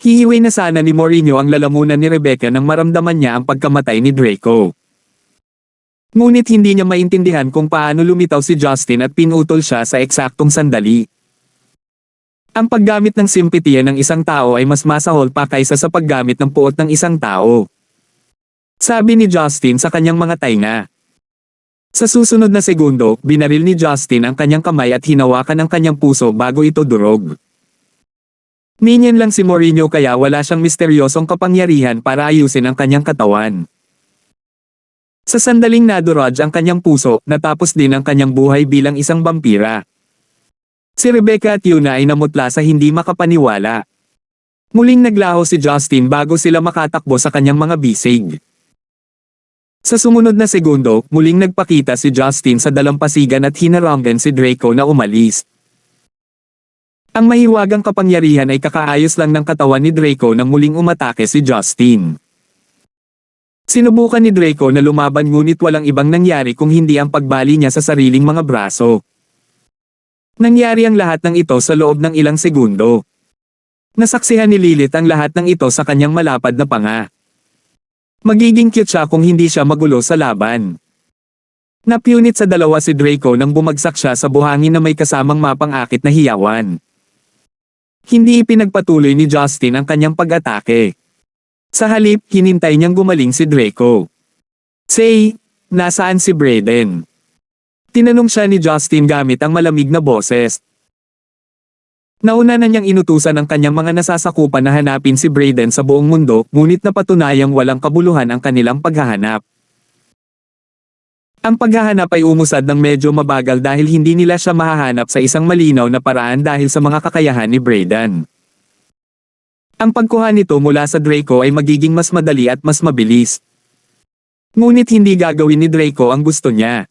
Speaker 1: Hihiway na sana ni Mourinho ang lalamunan ni Rebecca nang maramdaman niya ang pagkamatay ni Draco. Ngunit hindi niya maintindihan kung paano lumitaw si Justin at pinutol siya sa eksaktong sandali. Ang paggamit ng simpatiya ng isang tao ay mas masahol pa kaysa sa paggamit ng puot ng isang tao. Sabi ni Justin sa kanyang mga tainga. Sa susunod na segundo, binaril ni Justin ang kanyang kamay at hinawakan ang kanyang puso bago ito durog. Minion lang si Mourinho kaya wala siyang misteryosong kapangyarihan para ayusin ang kanyang katawan. Sa sandaling nadurog ang kanyang puso, natapos din ang kanyang buhay bilang isang vampira. Si Rebecca at Yuna ay namutla sa hindi makapaniwala. Muling naglaho si Justin bago sila makatakbo sa kanyang mga bisig. Sa sumunod na segundo, muling nagpakita si Justin sa dalampasigan at hinaramgan si Draco na umalis. Ang mahiwagang kapangyarihan ay kakaayos lang ng katawan ni Draco nang muling umatake si Justin. Sinubukan ni Draco na lumaban ngunit walang ibang nangyari kung hindi ang pagbali niya sa sariling mga braso. Nangyari ang lahat ng ito sa loob ng ilang segundo. Nasaksihan ni Lilith ang lahat ng ito sa kanyang malapad na panga. Magiging cute siya kung hindi siya magulo sa laban. Napunit sa dalawa si Draco nang bumagsak siya sa buhangin na may kasamang mapang-akit na hiyawan. Hindi ipinagpatuloy ni Justin ang kanyang pag-atake. Sa halip, hinintay niyang gumaling si Draco. Say, nasaan si Brayden? Tinanong siya ni Justin gamit ang malamig na boses. Nauna na niyang inutusan ang kanyang mga nasasakupan na hanapin si Brayden sa buong mundo, ngunit napatunayang walang kabuluhan ang kanilang paghahanap. Ang paghahanap ay umusad ng medyo mabagal dahil hindi nila siya mahahanap sa isang malinaw na paraan dahil sa mga kakayahan ni Brayden. Ang pagkuha nito mula sa Draco ay magiging mas madali at mas mabilis. Ngunit hindi gagawin ni Draco ang gusto niya.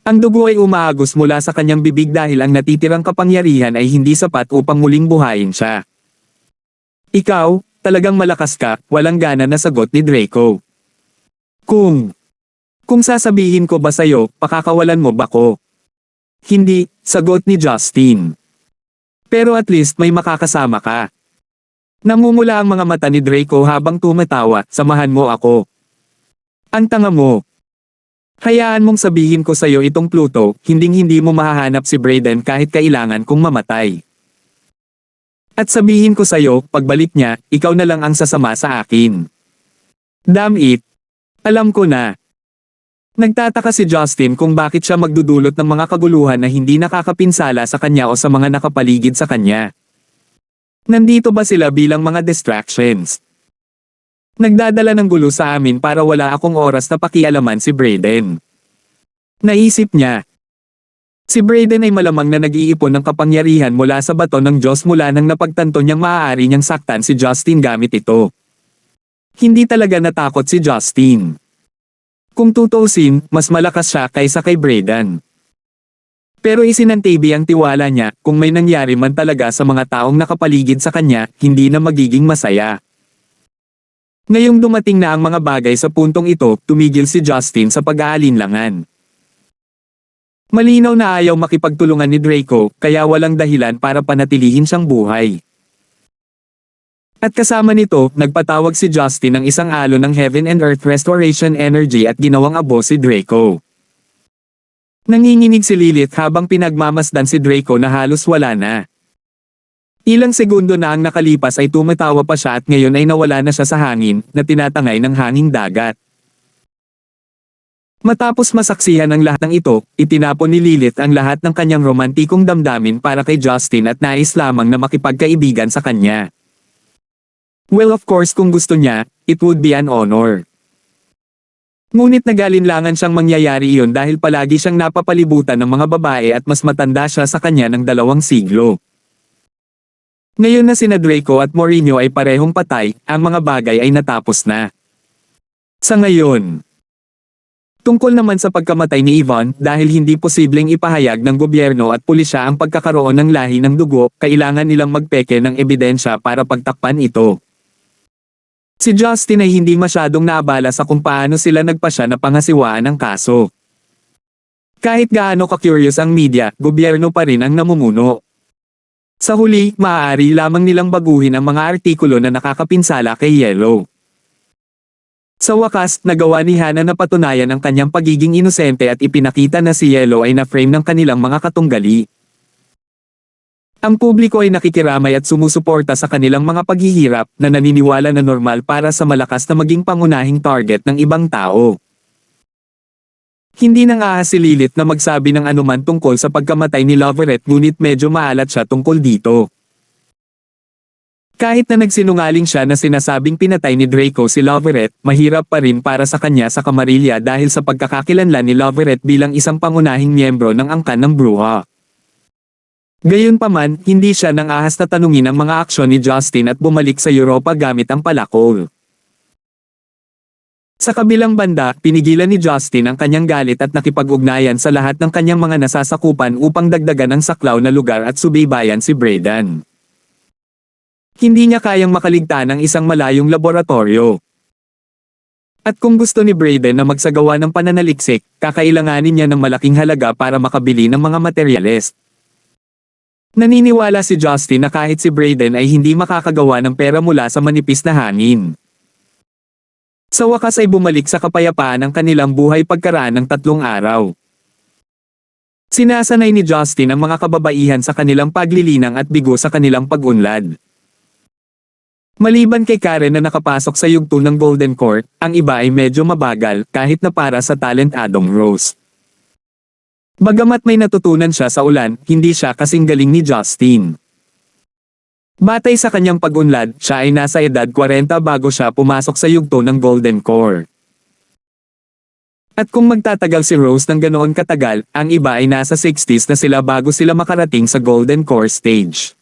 Speaker 1: Ang dugo ay umaagos mula sa kanyang bibig dahil ang natitirang kapangyarihan ay hindi sapat upang muling buhayin siya. Ikaw, talagang malakas ka, walang gana na sagot ni Draco. Kung sasabihin ko ba sa'yo, pakakawalan mo ba ko? Hindi, sagot ni Justin. Pero at least may makakasama ka. Namumula ang mga mata ni Draco habang tumatawa, samahan mo ako. Ang tanga mo. Hayaan mong sabihin ko sa'yo itong Pluto, hinding-hindi mo mahahanap si Brayden kahit kailangan kong mamatay. At sabihin ko sa'yo, pagbalik niya, ikaw na lang ang sasama sa akin. Damn it. Alam ko na. Nagtataka si Justin kung bakit siya magdudulot ng mga kaguluhan na hindi nakakapinsala sa kanya o sa mga nakapaligid sa kanya. Nandito ba sila bilang mga distractions? Nagdadala ng gulo sa amin para wala akong oras na pakialaman si Brayden. Naisip niya. Si Brayden ay malamang na nag-iipon ng kapangyarihan mula sa bato ng Diyos mula nang napagtanto niyang maaari niyang saktan si Justin gamit ito. Hindi talaga natakot si Justin. Kung tutuusin, mas malakas siya kaysa kay Brayden. Pero isinantabi ang tiwala niya, kung may nangyari man talaga sa mga taong nakapaligid sa kanya, hindi na magiging masaya. Ngayong dumating na ang mga bagay sa puntong ito, tumigil si Justin sa pag-aalinlangan. Malinaw na ayaw makipagtulungan ni Draco, kaya walang dahilan para panatilihin siyang buhay. At kasama nito, nagpatawag si Justin ng isang alon ng Heaven and Earth Restoration Energy at ginawang abo si Draco. Nanginginig si Lilith habang pinagmamasdan si Draco na halos wala na. Ilang segundo na ang nakalipas ay tumatawa pa siya at ngayon ay nawala na siya sa hangin, na tinatangay ng hanging dagat. Matapos masaksihan ang lahat ng ito, itinapon ni Lilith ang lahat ng kanyang romantikong damdamin para kay Justin at nais lamang na makipagkaibigan sa kanya. Well, of course, kung gusto niya, it would be an honor. Ngunit nagalinlangan siyang mangyayari iyon dahil palagi siyang napapalibutan ng mga babae at mas matanda siya sa kanya ng 2 siglo. Ngayon na sina Draco at Mourinho ay parehong patay, ang mga bagay ay natapos na. Sa ngayon. Tungkol naman sa pagkamatay ni Yvonne, dahil hindi posibleng ipahayag ng gobyerno at pulisya ang pagkakaroon ng lahi ng dugo, kailangan nilang magpeke ng ebidensya para pagtakpan ito. Si Justin ay hindi masyadong naabala sa kung paano sila nagpasya na pangasiwaan ang kaso. Kahit gaano ka-curious ang media, gobyerno pa rin ang namumuno. Sa huli, maaari lamang nilang baguhin ang mga artikulo na nakakapinsala kay Yellow. Sa wakas, nagawa ni Hannah na patunayan ang kanyang pagiging inosente at ipinakita na si Yellow ay na-frame ng kanilang mga katunggali. Ang publiko ay nakikiramay at sumusuporta sa kanilang mga paghihirap na naniniwala na normal para sa malakas na maging pangunahing target ng ibang tao. Hindi nang ahas si Lilith na magsabi ng anuman tungkol sa pagkamatay ni Loveret ngunit medyo maalat siya tungkol dito. Kahit na nagsinungaling siya na sinasabing pinatay ni Draco si Loveret, mahirap pa rin para sa kanya sa Camarilla dahil sa pagkakakilanlan ni Loveret bilang isang pangunahing miyembro ng angkan ng Bruja. Gayunpaman, hindi siya nang ahas na tanungin ang mga aksyon ni Justin at bumalik sa Europa gamit ang palakol. Sa kabilang banda, pinigilan ni Justin ang kanyang galit at nakipag-ugnayan sa lahat ng kanyang mga nasasakupan upang dagdagan ang saklaw na lugar at subaybayan si Brayden. Hindi niya kayang makaligtan ang isang malayong laboratorio. At kung gusto ni Brayden na magsagawa ng pananaliksik, kakailanganin niya ng malaking halaga para makabili ng mga materyales. Naniniwala si Justin na kahit si Brayden ay hindi makakagawa ng pera mula sa manipis na hangin. Sa wakas ay bumalik sa kapayapaan ang kanilang buhay pagkaraan ng 3 araw. Sinasanay ni Justin ang mga kababaihan sa kanilang paglilinang at bigo sa kanilang pag-unlad. Maliban kay Karen na nakapasok sa yugto ng Golden Court, ang iba ay medyo mabagal kahit na para sa talent Adam Rose. Bagamat may natutunan siya sa ulan, hindi siya kasing galing ni Justin. Batay sa kanyang pag-unlad, siya ay nasa edad 40 bago siya pumasok sa yugto ng Golden Core. At kung magtatagal si Rose ng ganoon katagal, ang iba ay nasa 60s na sila bago sila makarating sa Golden Core stage.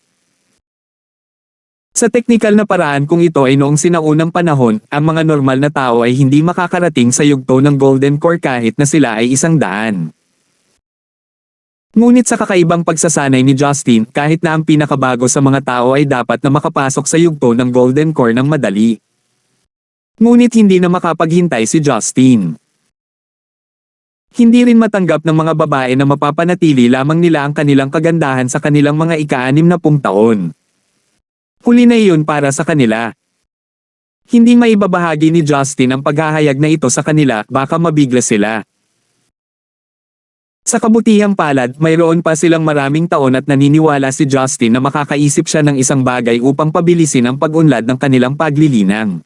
Speaker 1: Sa teknikal na paraan kung ito ay noong sinaunang panahon, ang mga normal na tao ay hindi makakarating sa yugto ng Golden Core kahit na sila ay 100. Ngunit sa kakaibang pagsasanay ni Justin, kahit na ang pinakabago sa mga tao ay dapat na makapasok sa yugto ng Golden Core ng madali. Ngunit hindi na makapaghintay si Justin. Hindi rin matanggap ng mga babae na mapapanatili lamang nila ang kanilang kagandahan sa kanilang mga ika-60 taon. Huli na iyon para sa kanila. Hindi maibabahagi ni Justin ang paghahayag na ito sa kanila, baka mabigla sila. Sa kabutihang palad, mayroon pa silang maraming taon at naniniwala si Justin na makakaisip siya ng isang bagay upang pabilisin ang pag-unlad ng kanilang paglilinang.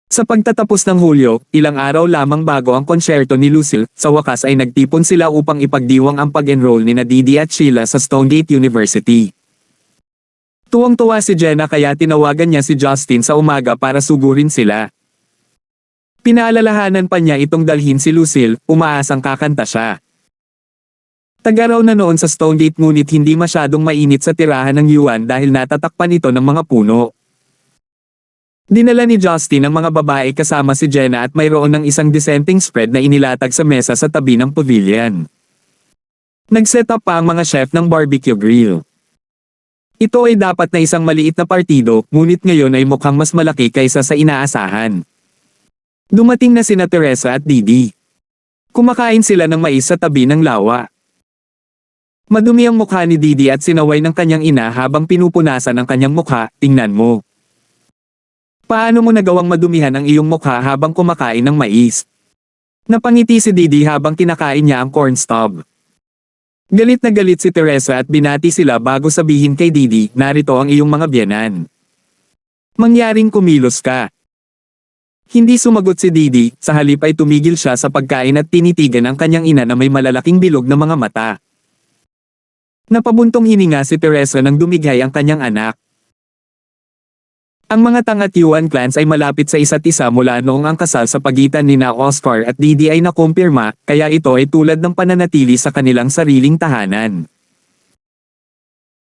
Speaker 1: Sa pagtatapos ng Hulyo, ilang araw lamang bago ang konsyerto ni Lucille, sa wakas ay nagtipon sila upang ipagdiwang ang pag-enroll ni Didi at Sheila sa Stonegate University. Tuwang-tuwa si Jenna kaya tinawagan niya si Justin sa umaga para sugurin sila. Pinaalalahanan pa niya itong dalhin si Lucille, umaasang kakanta siya. Taga raw na noon sa Stonegate ngunit hindi masyadong mainit sa tirahan ng Yuan dahil natatakpan ito ng mga puno. Dinala ni Justin ang mga babae kasama si Jenna at mayroon ng isang dissenting spread na inilatag sa mesa sa tabi ng pavilion. Nag-set up pa ang mga chef ng barbecue grill. Ito ay dapat na isang maliit na partido, ngunit ngayon ay mukhang mas malaki kaysa sa inaasahan. Dumating na sina Teresa at Didi. Kumakain sila ng mais sa tabi ng lawa. Madumi ang mukha ni Didi at sinaway ng kanyang ina habang pinupunasan ang kanyang mukha, tingnan mo. Paano mo nagawang madumihan ang iyong mukha habang kumakain ng mais? Napangiti si Didi habang kinakain niya ang corn stub. Galit na galit si Teresa at binati sila bago sabihin kay Didi, narito ang iyong mga biyenan. Mangyaring kumilos ka. Hindi sumagot si Didi, sa halip ay tumigil siya sa pagkain at tinitigan ang kanyang ina na may malalaking bilog na mga mata. Napabuntong hininga si Teresa nang dumighay ang kanyang anak. Ang mga Tang at Yuan clans ay malapit sa isa't isa mula noong ang kasal sa pagitan nina Oscar at Didi ay nakumpirma, kaya ito ay tulad ng pananatili sa kanilang sariling tahanan.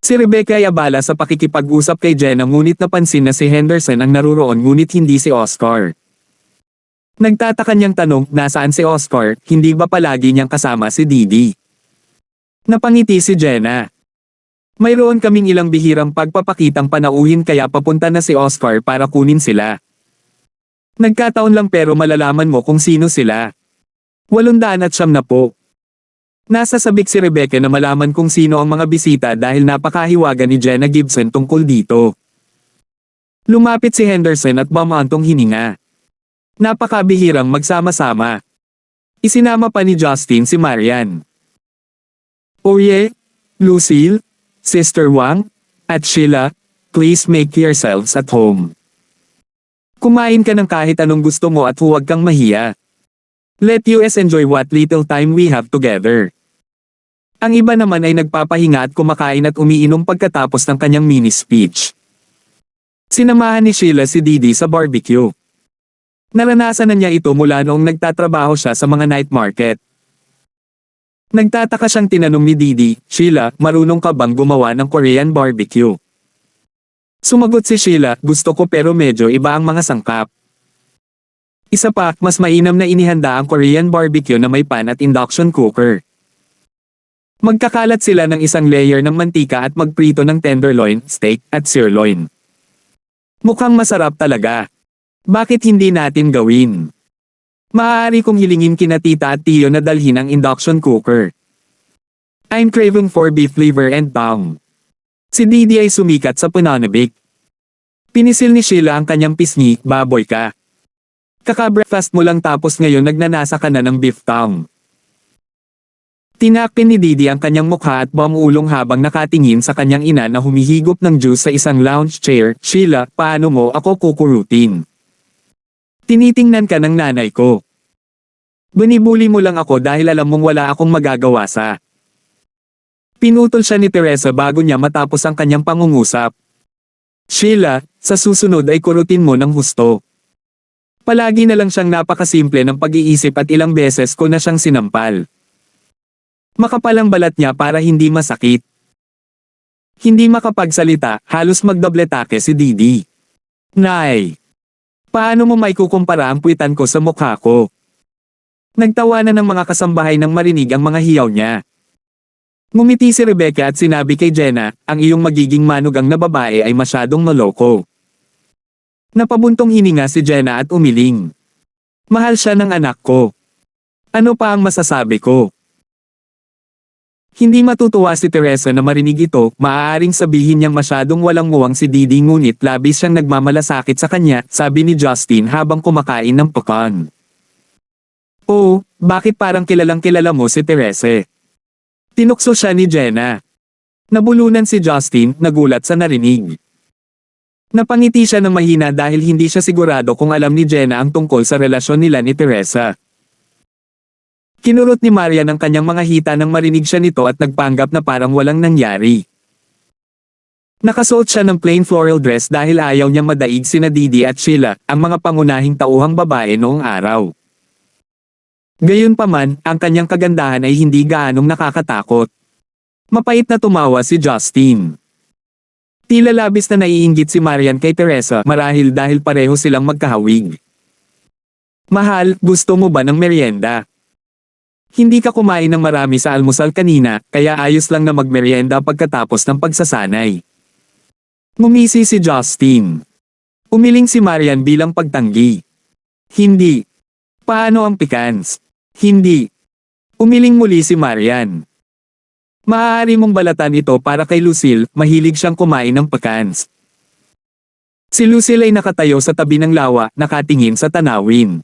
Speaker 1: Si Rebecca ay abala sa pakikipag-usap kay Jenna ngunit napansin na si Henderson ang naruroon ngunit hindi si Oscar. Nagtataka niyang tanong, nasaan si Oscar, hindi ba palagi niyang kasama si Didi? Napangiti si Jenna. Mayroon kaming ilang bihirang pagpapakitang panauhin kaya papunta na si Oscar para kunin sila. Nagkataon lang pero malalaman mo kung sino sila. 800 na po. Nasa sabik si Rebecca na malaman kung sino ang mga bisita dahil napakahiwaga ni Jenna Gibson tungkol dito. Lumapit si Henderson at bumantong hininga. Napakabihirang magsama-sama. Isinama pa ni Justin si Marian. Oye, Lucille, Sister Wang, at Sheila, please make yourselves at home. Kumain ka ng kahit anong gusto mo at huwag kang mahiya. Let us enjoy what little time we have together. Ang iba naman ay nagpapahinga at kumakain at umiinom pagkatapos ng kanyang mini speech. Sinamahan ni Sheila si Didi sa barbecue. Naranasan na niya ito mula noong nagtatrabaho siya sa mga night market. Nagtataka siyang tinanong ni Didi, Sheila, marunong ka bang gumawa ng Korean barbecue? Sumagot si Sheila, gusto ko pero medyo iba ang mga sangkap. Isa pa, mas mainam na inihanda ang Korean barbecue na may pan at induction cooker. Magkakalat sila ng isang layer ng mantika at magprito ng tenderloin, steak, at sirloin. Mukhang masarap talaga. Bakit hindi natin gawin? Maaari kong hilingin kina tita at tiyo na dalhin ang induction cooker. I'm craving for beef liver and tongue. Si Didi ay sumikat sa pananabik. Pinisil ni Sheila ang kanyang pisngi, baboy ka. Kaka-breakfast mo lang tapos ngayon nagnanasa ka na ng beef tongue. Tinakpin ni Didi ang kanyang mukha at bumulong habang nakatingin sa kanyang ina na humihigop ng juice sa isang lounge chair, Sheila, paano mo ako kukurutin? Tinitingnan ka ng nanay ko. Binibuli mo lang ako dahil alam mong wala akong magagawa sa. Pinutol siya ni Teresa bago niya matapos ang kanyang pangungusap. Sheila, sa susunod ay kurutin mo ng husto. Palagi na lang siyang napakasimple ng pag-iisip at ilang beses ko na siyang sinampal. Makapal ang balat niya para hindi masakit. Hindi makapagsalita, halos magdobletake si Didi. Nay! Paano mo maikukumpara ang puwitan ko sa mukha ko? Nagtawanan ng mga kasambahay nang marinig ang mga hiyaw niya. Ngumiti si Rebecca at sinabi kay Jenna, ang iyong magiging manugang na babae ay masyadong maloko. Napabuntong hininga si Jenna at umiling. Mahal siya ng anak ko. Ano pa ang masasabi ko? Hindi matutuwa si Teresa na marinig ito, maaaring sabihin niyang masyadong walang muwang si Didi ngunit labis siyang nagmamalasakit sa kanya, sabi ni Justin habang kumakain ng pecan. Oh, bakit parang kilalang kilala mo si Teresa? Tinukso siya ni Jenna. Nabulunan si Justin, nagulat sa narinig. Napangiti siya ng mahina dahil hindi siya sigurado kung alam ni Jenna ang tungkol sa relasyon nila ni Teresa. Kinurot ni Marian ang kanyang mga hita nang marinig siya nito at nagpanggap na parang walang nangyari. Nakasuot siya ng plain floral dress dahil ayaw niyang madaig sina Didi at Sheila, ang mga pangunahing tauhang babae noong araw. Gayunpaman, ang kanyang kagandahan ay hindi gaanong nakakatakot. Mapait na tumawa si Justin. Tila labis na naiinggit si Marian kay Teresa marahil dahil pareho silang magkahawig. Mahal, gusto mo ba ng merienda? Hindi ka kumain ng marami sa almusal kanina, kaya ayos lang na magmerienda pagkatapos ng pagsasanay. Ngumisi si Justin. Umiling si Marian bilang pagtanggi. Hindi. Paano ang pecans? Hindi. Umiling muli si Marian. Maaari mong balatan ito para kay Lucille, mahilig siyang kumain ng pecans. Si Lucille ay nakatayo sa tabi ng lawa, nakatingin sa tanawin.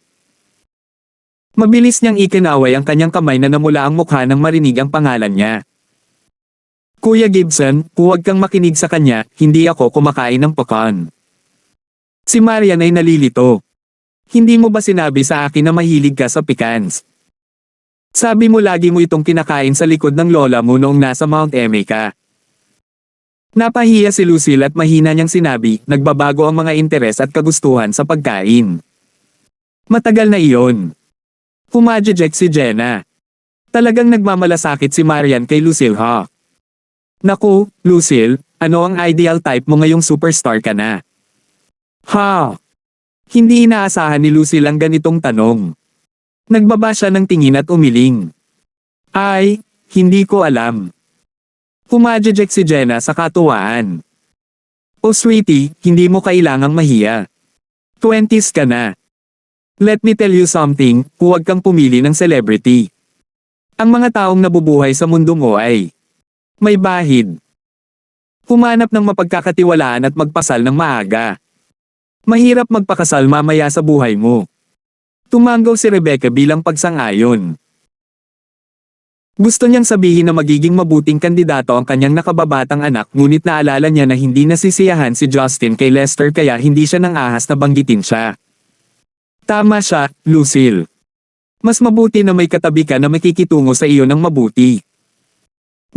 Speaker 1: Mabilis niyang ikinaway ang kanyang kamay na namula ang mukha nang marinig ang pangalan niya. Kuya Gibson, huwag kang makinig sa kanya, hindi ako kumakain ng pecan. Si Marian ay nalilito. Hindi mo ba sinabi sa akin na mahilig ka sa pecans? Sabi mo lagi mo itong kinakain sa likod ng lola mo noong nasa Mount Emmy ka. Napahiya si Lucille at mahina niyang sinabi, nagbabago ang mga interes at kagustuhan sa pagkain. Matagal na iyon. Humajejek si Jenna. Talagang nagmamalasakit si Marian kay Lucille ha. Naku, Lucille, ano ang ideal type mo ngayong superstar ka na? Ha? Hindi inaasahan ni Lucille ang ganitong tanong. Nagbaba siya ng tingin at umiling. Ay, hindi ko alam. Humajejek si Jenna sa katuwaan. Oh sweetie, hindi mo kailangang mahiya. 20s ka na. Let me tell you something, huwag kang pumili ng celebrity. Ang mga taong nabubuhay sa mundo mo ay may bahid. Humanap ng mapagkakatiwalaan at magpasal ng maaga. Mahirap magpakasal mamaya sa buhay mo. Tumanggaw si Rebecca bilang pagsang-ayon. Gusto niyang sabihin na magiging mabuting kandidato ang kanyang nakababatang anak ngunit naalala niya na hindi nasisiyahan si Justin kay Lester kaya hindi siya nang ahas na banggitin siya. Tama siya, Lucille. Mas mabuti na may katabi ka na makikitungo sa iyo ng mabuti.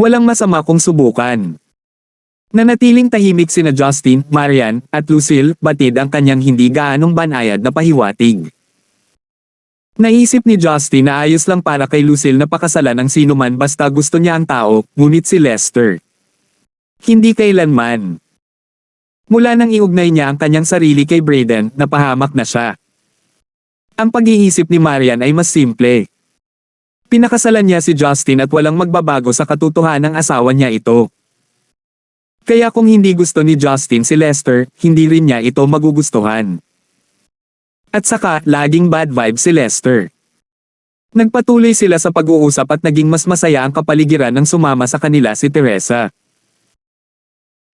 Speaker 1: Walang masama kung subukan. Nanatiling tahimik sina Justin, Marian, at Lucille, batid ang kanyang hindi gaanong banayad na pahiwatig. Naisip ni Justin na ayos lang para kay Lucille na pakasalan ang sinuman basta gusto niya ang tao, ngunit si Lester. Hindi kailanman. Mula nang iugnay niya ang kanyang sarili kay Brayden, napahamak na siya. Ang pag-iisip ni Marian ay mas simple. Pinakasalan niya si Justin at walang magbabago sa katotohanang asawa niya ito. Kaya kung hindi gusto ni Justin si Lester, hindi rin niya ito magugustuhan. At saka, laging bad vibe si Lester. Nagpatuloy sila sa pag-uusap at naging mas masaya ang kapaligiran nang sumama sa kanila si Teresa.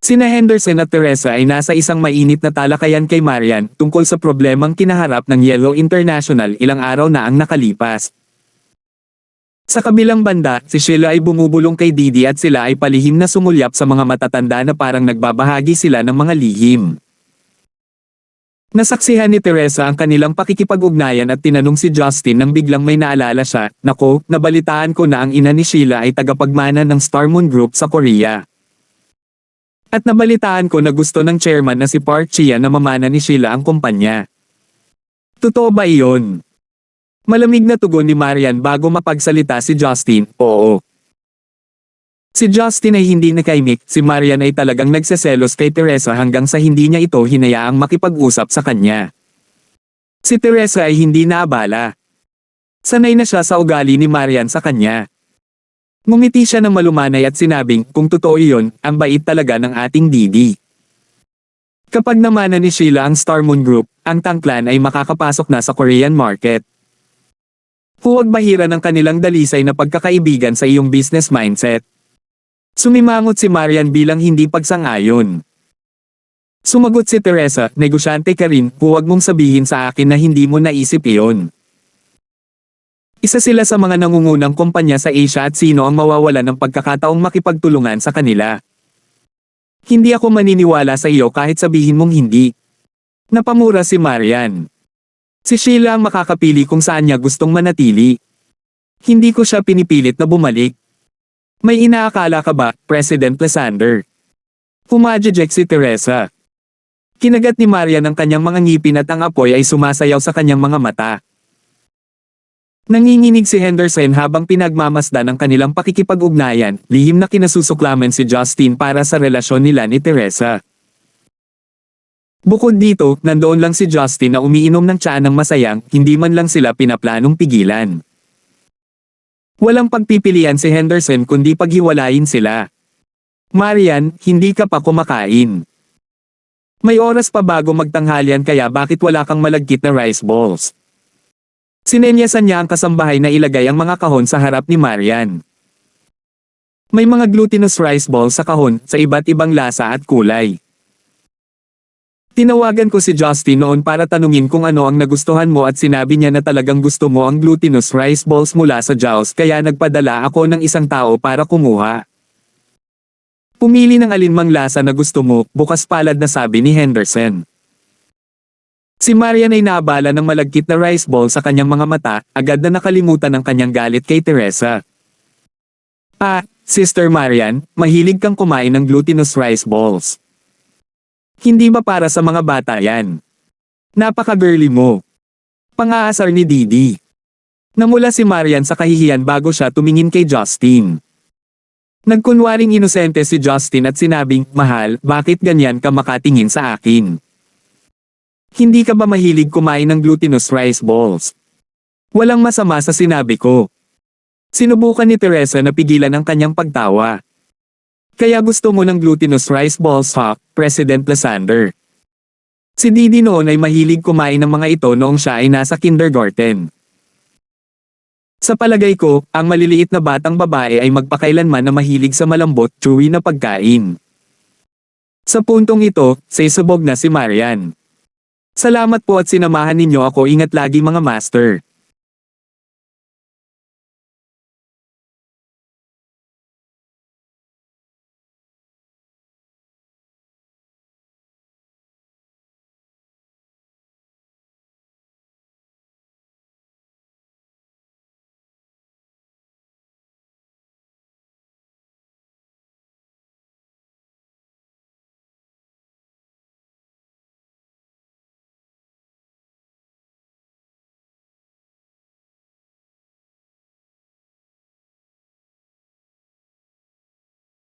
Speaker 1: Sina Henderson at Teresa ay nasa isang mainit na talakayan kay Marian tungkol sa problemang kinaharap ng Yellow International ilang araw na ang nakalipas. Sa kabilang banda, si Sheila ay bumubulong kay Didi at sila ay palihim na sumulyap sa mga matatanda na parang nagbabahagi sila ng mga lihim. Nasaksihan ni Teresa ang kanilang pakikipag-ugnayan at tinanong si Justin nang biglang may naalala siya, nako, nabalitaan ko na ang ina ni Sheila ay tagapagmana ng Star Moon Group sa Korea. At nabalitaan ko na gusto ng chairman na si Park Chia na mamana ni Sheila ang kumpanya. Totoo ba iyon? Malamig na tugon ni Marian bago mapagsalita si Justin, oo. Si Justin ay hindi nakaimik, si Marian ay talagang nagseselos kay Teresa hanggang sa hindi niya ito hinayaang makipag-usap sa kanya. Si Teresa ay hindi naabala. Sanay na siya sa ugali ni Marian sa kanya. Ngumiti siya ng malumanay at sinabing, kung totoo iyon, ang bait talaga ng ating Didi. Kapag namana ni Sheila ang Star Moon Group, ang tangklan ay makakapasok na sa Korean market. Huwag bahira ng kanilang dalisay na pagkakaibigan sa iyong business mindset. Sumimangot si Marian bilang hindi pagsang-ayon. Sumagot si Teresa, negosyante ka rin, huwag mong sabihin sa akin na hindi mo naisip iyon. Isa sila sa mga nangungunang kumpanya sa Asia at sino ang mawawalan ng pagkakataong makipagtulungan sa kanila. Hindi ako maniniwala sa iyo kahit sabihin mong hindi. Napamura si Marian. Si Sheila ang makakapili kung saan niya gustong manatili. Hindi ko siya pinipilit na bumalik. May inaakala ka ba, President Lysander? Humajejek si Teresa. Kinagat ni Marian ang kanyang mga ngipin at ang apoy ay sumasayaw sa kanyang mga mata. Nanginginig si Henderson habang pinagmamasdan ang kanilang pakikipag-ugnayan, lihim na kinasusuklaman si Justin para sa relasyon nila ni Teresa. Bukod dito, nandoon lang si Justin na umiinom ng tsaa ng masayang, hindi man lang sila pinaplanong pigilan. Walang pagpipilian si Henderson kundi paghiwalayin sila. Marian, hindi ka pa kumakain. May oras pa bago magtanghalian kaya bakit wala kang malagkit na rice balls? Sinenyasan niya ang kasambahay na ilagay ang mga kahon sa harap ni Marian. May mga glutinous rice balls sa kahon sa iba't ibang lasa at kulay. Tinawagan ko si Justin noon para tanungin kung ano ang nagustuhan mo at sinabi niya na talagang gusto mo ang glutinous rice balls mula sa Jaws kaya nagpadala ako ng isang tao para kumuha. Pumili ng alinmang lasa na gusto mo, bukas palad na sabi ni Henderson. Si Marian ay naabala ng malagkit na rice ball sa kanyang mga mata, agad na nakalimutan ang kanyang galit kay Teresa. Sister Marian, mahilig kang kumain ng glutinous rice balls. Hindi ba para sa mga bata yan? Napaka-girly mo. Pang-aasar ni Didi. Namula si Marian sa kahihiyan bago siya tumingin kay Justin. Nagkunwaring inosente si Justin at sinabing, "Mahal, bakit ganyan ka makatingin sa akin? Hindi ka ba mahilig kumain ng glutinous rice balls?" Walang masama sa sinabi ko. Sinubukan ni Teresa na pigilan ang kanyang pagtawa. Kaya gusto mo ng glutinous rice balls, ha, President Lysander? Si Didi noon ay mahilig kumain ng mga ito noong siya ay nasa kindergarten. Sa palagay ko, ang maliliit na batang babae ay magpakailanman na mahilig sa malambot, chewy na pagkain. Sa puntong ito, sasabog na si Marian. Salamat po at sinamahan ninyo ako, ingat lagi mga master.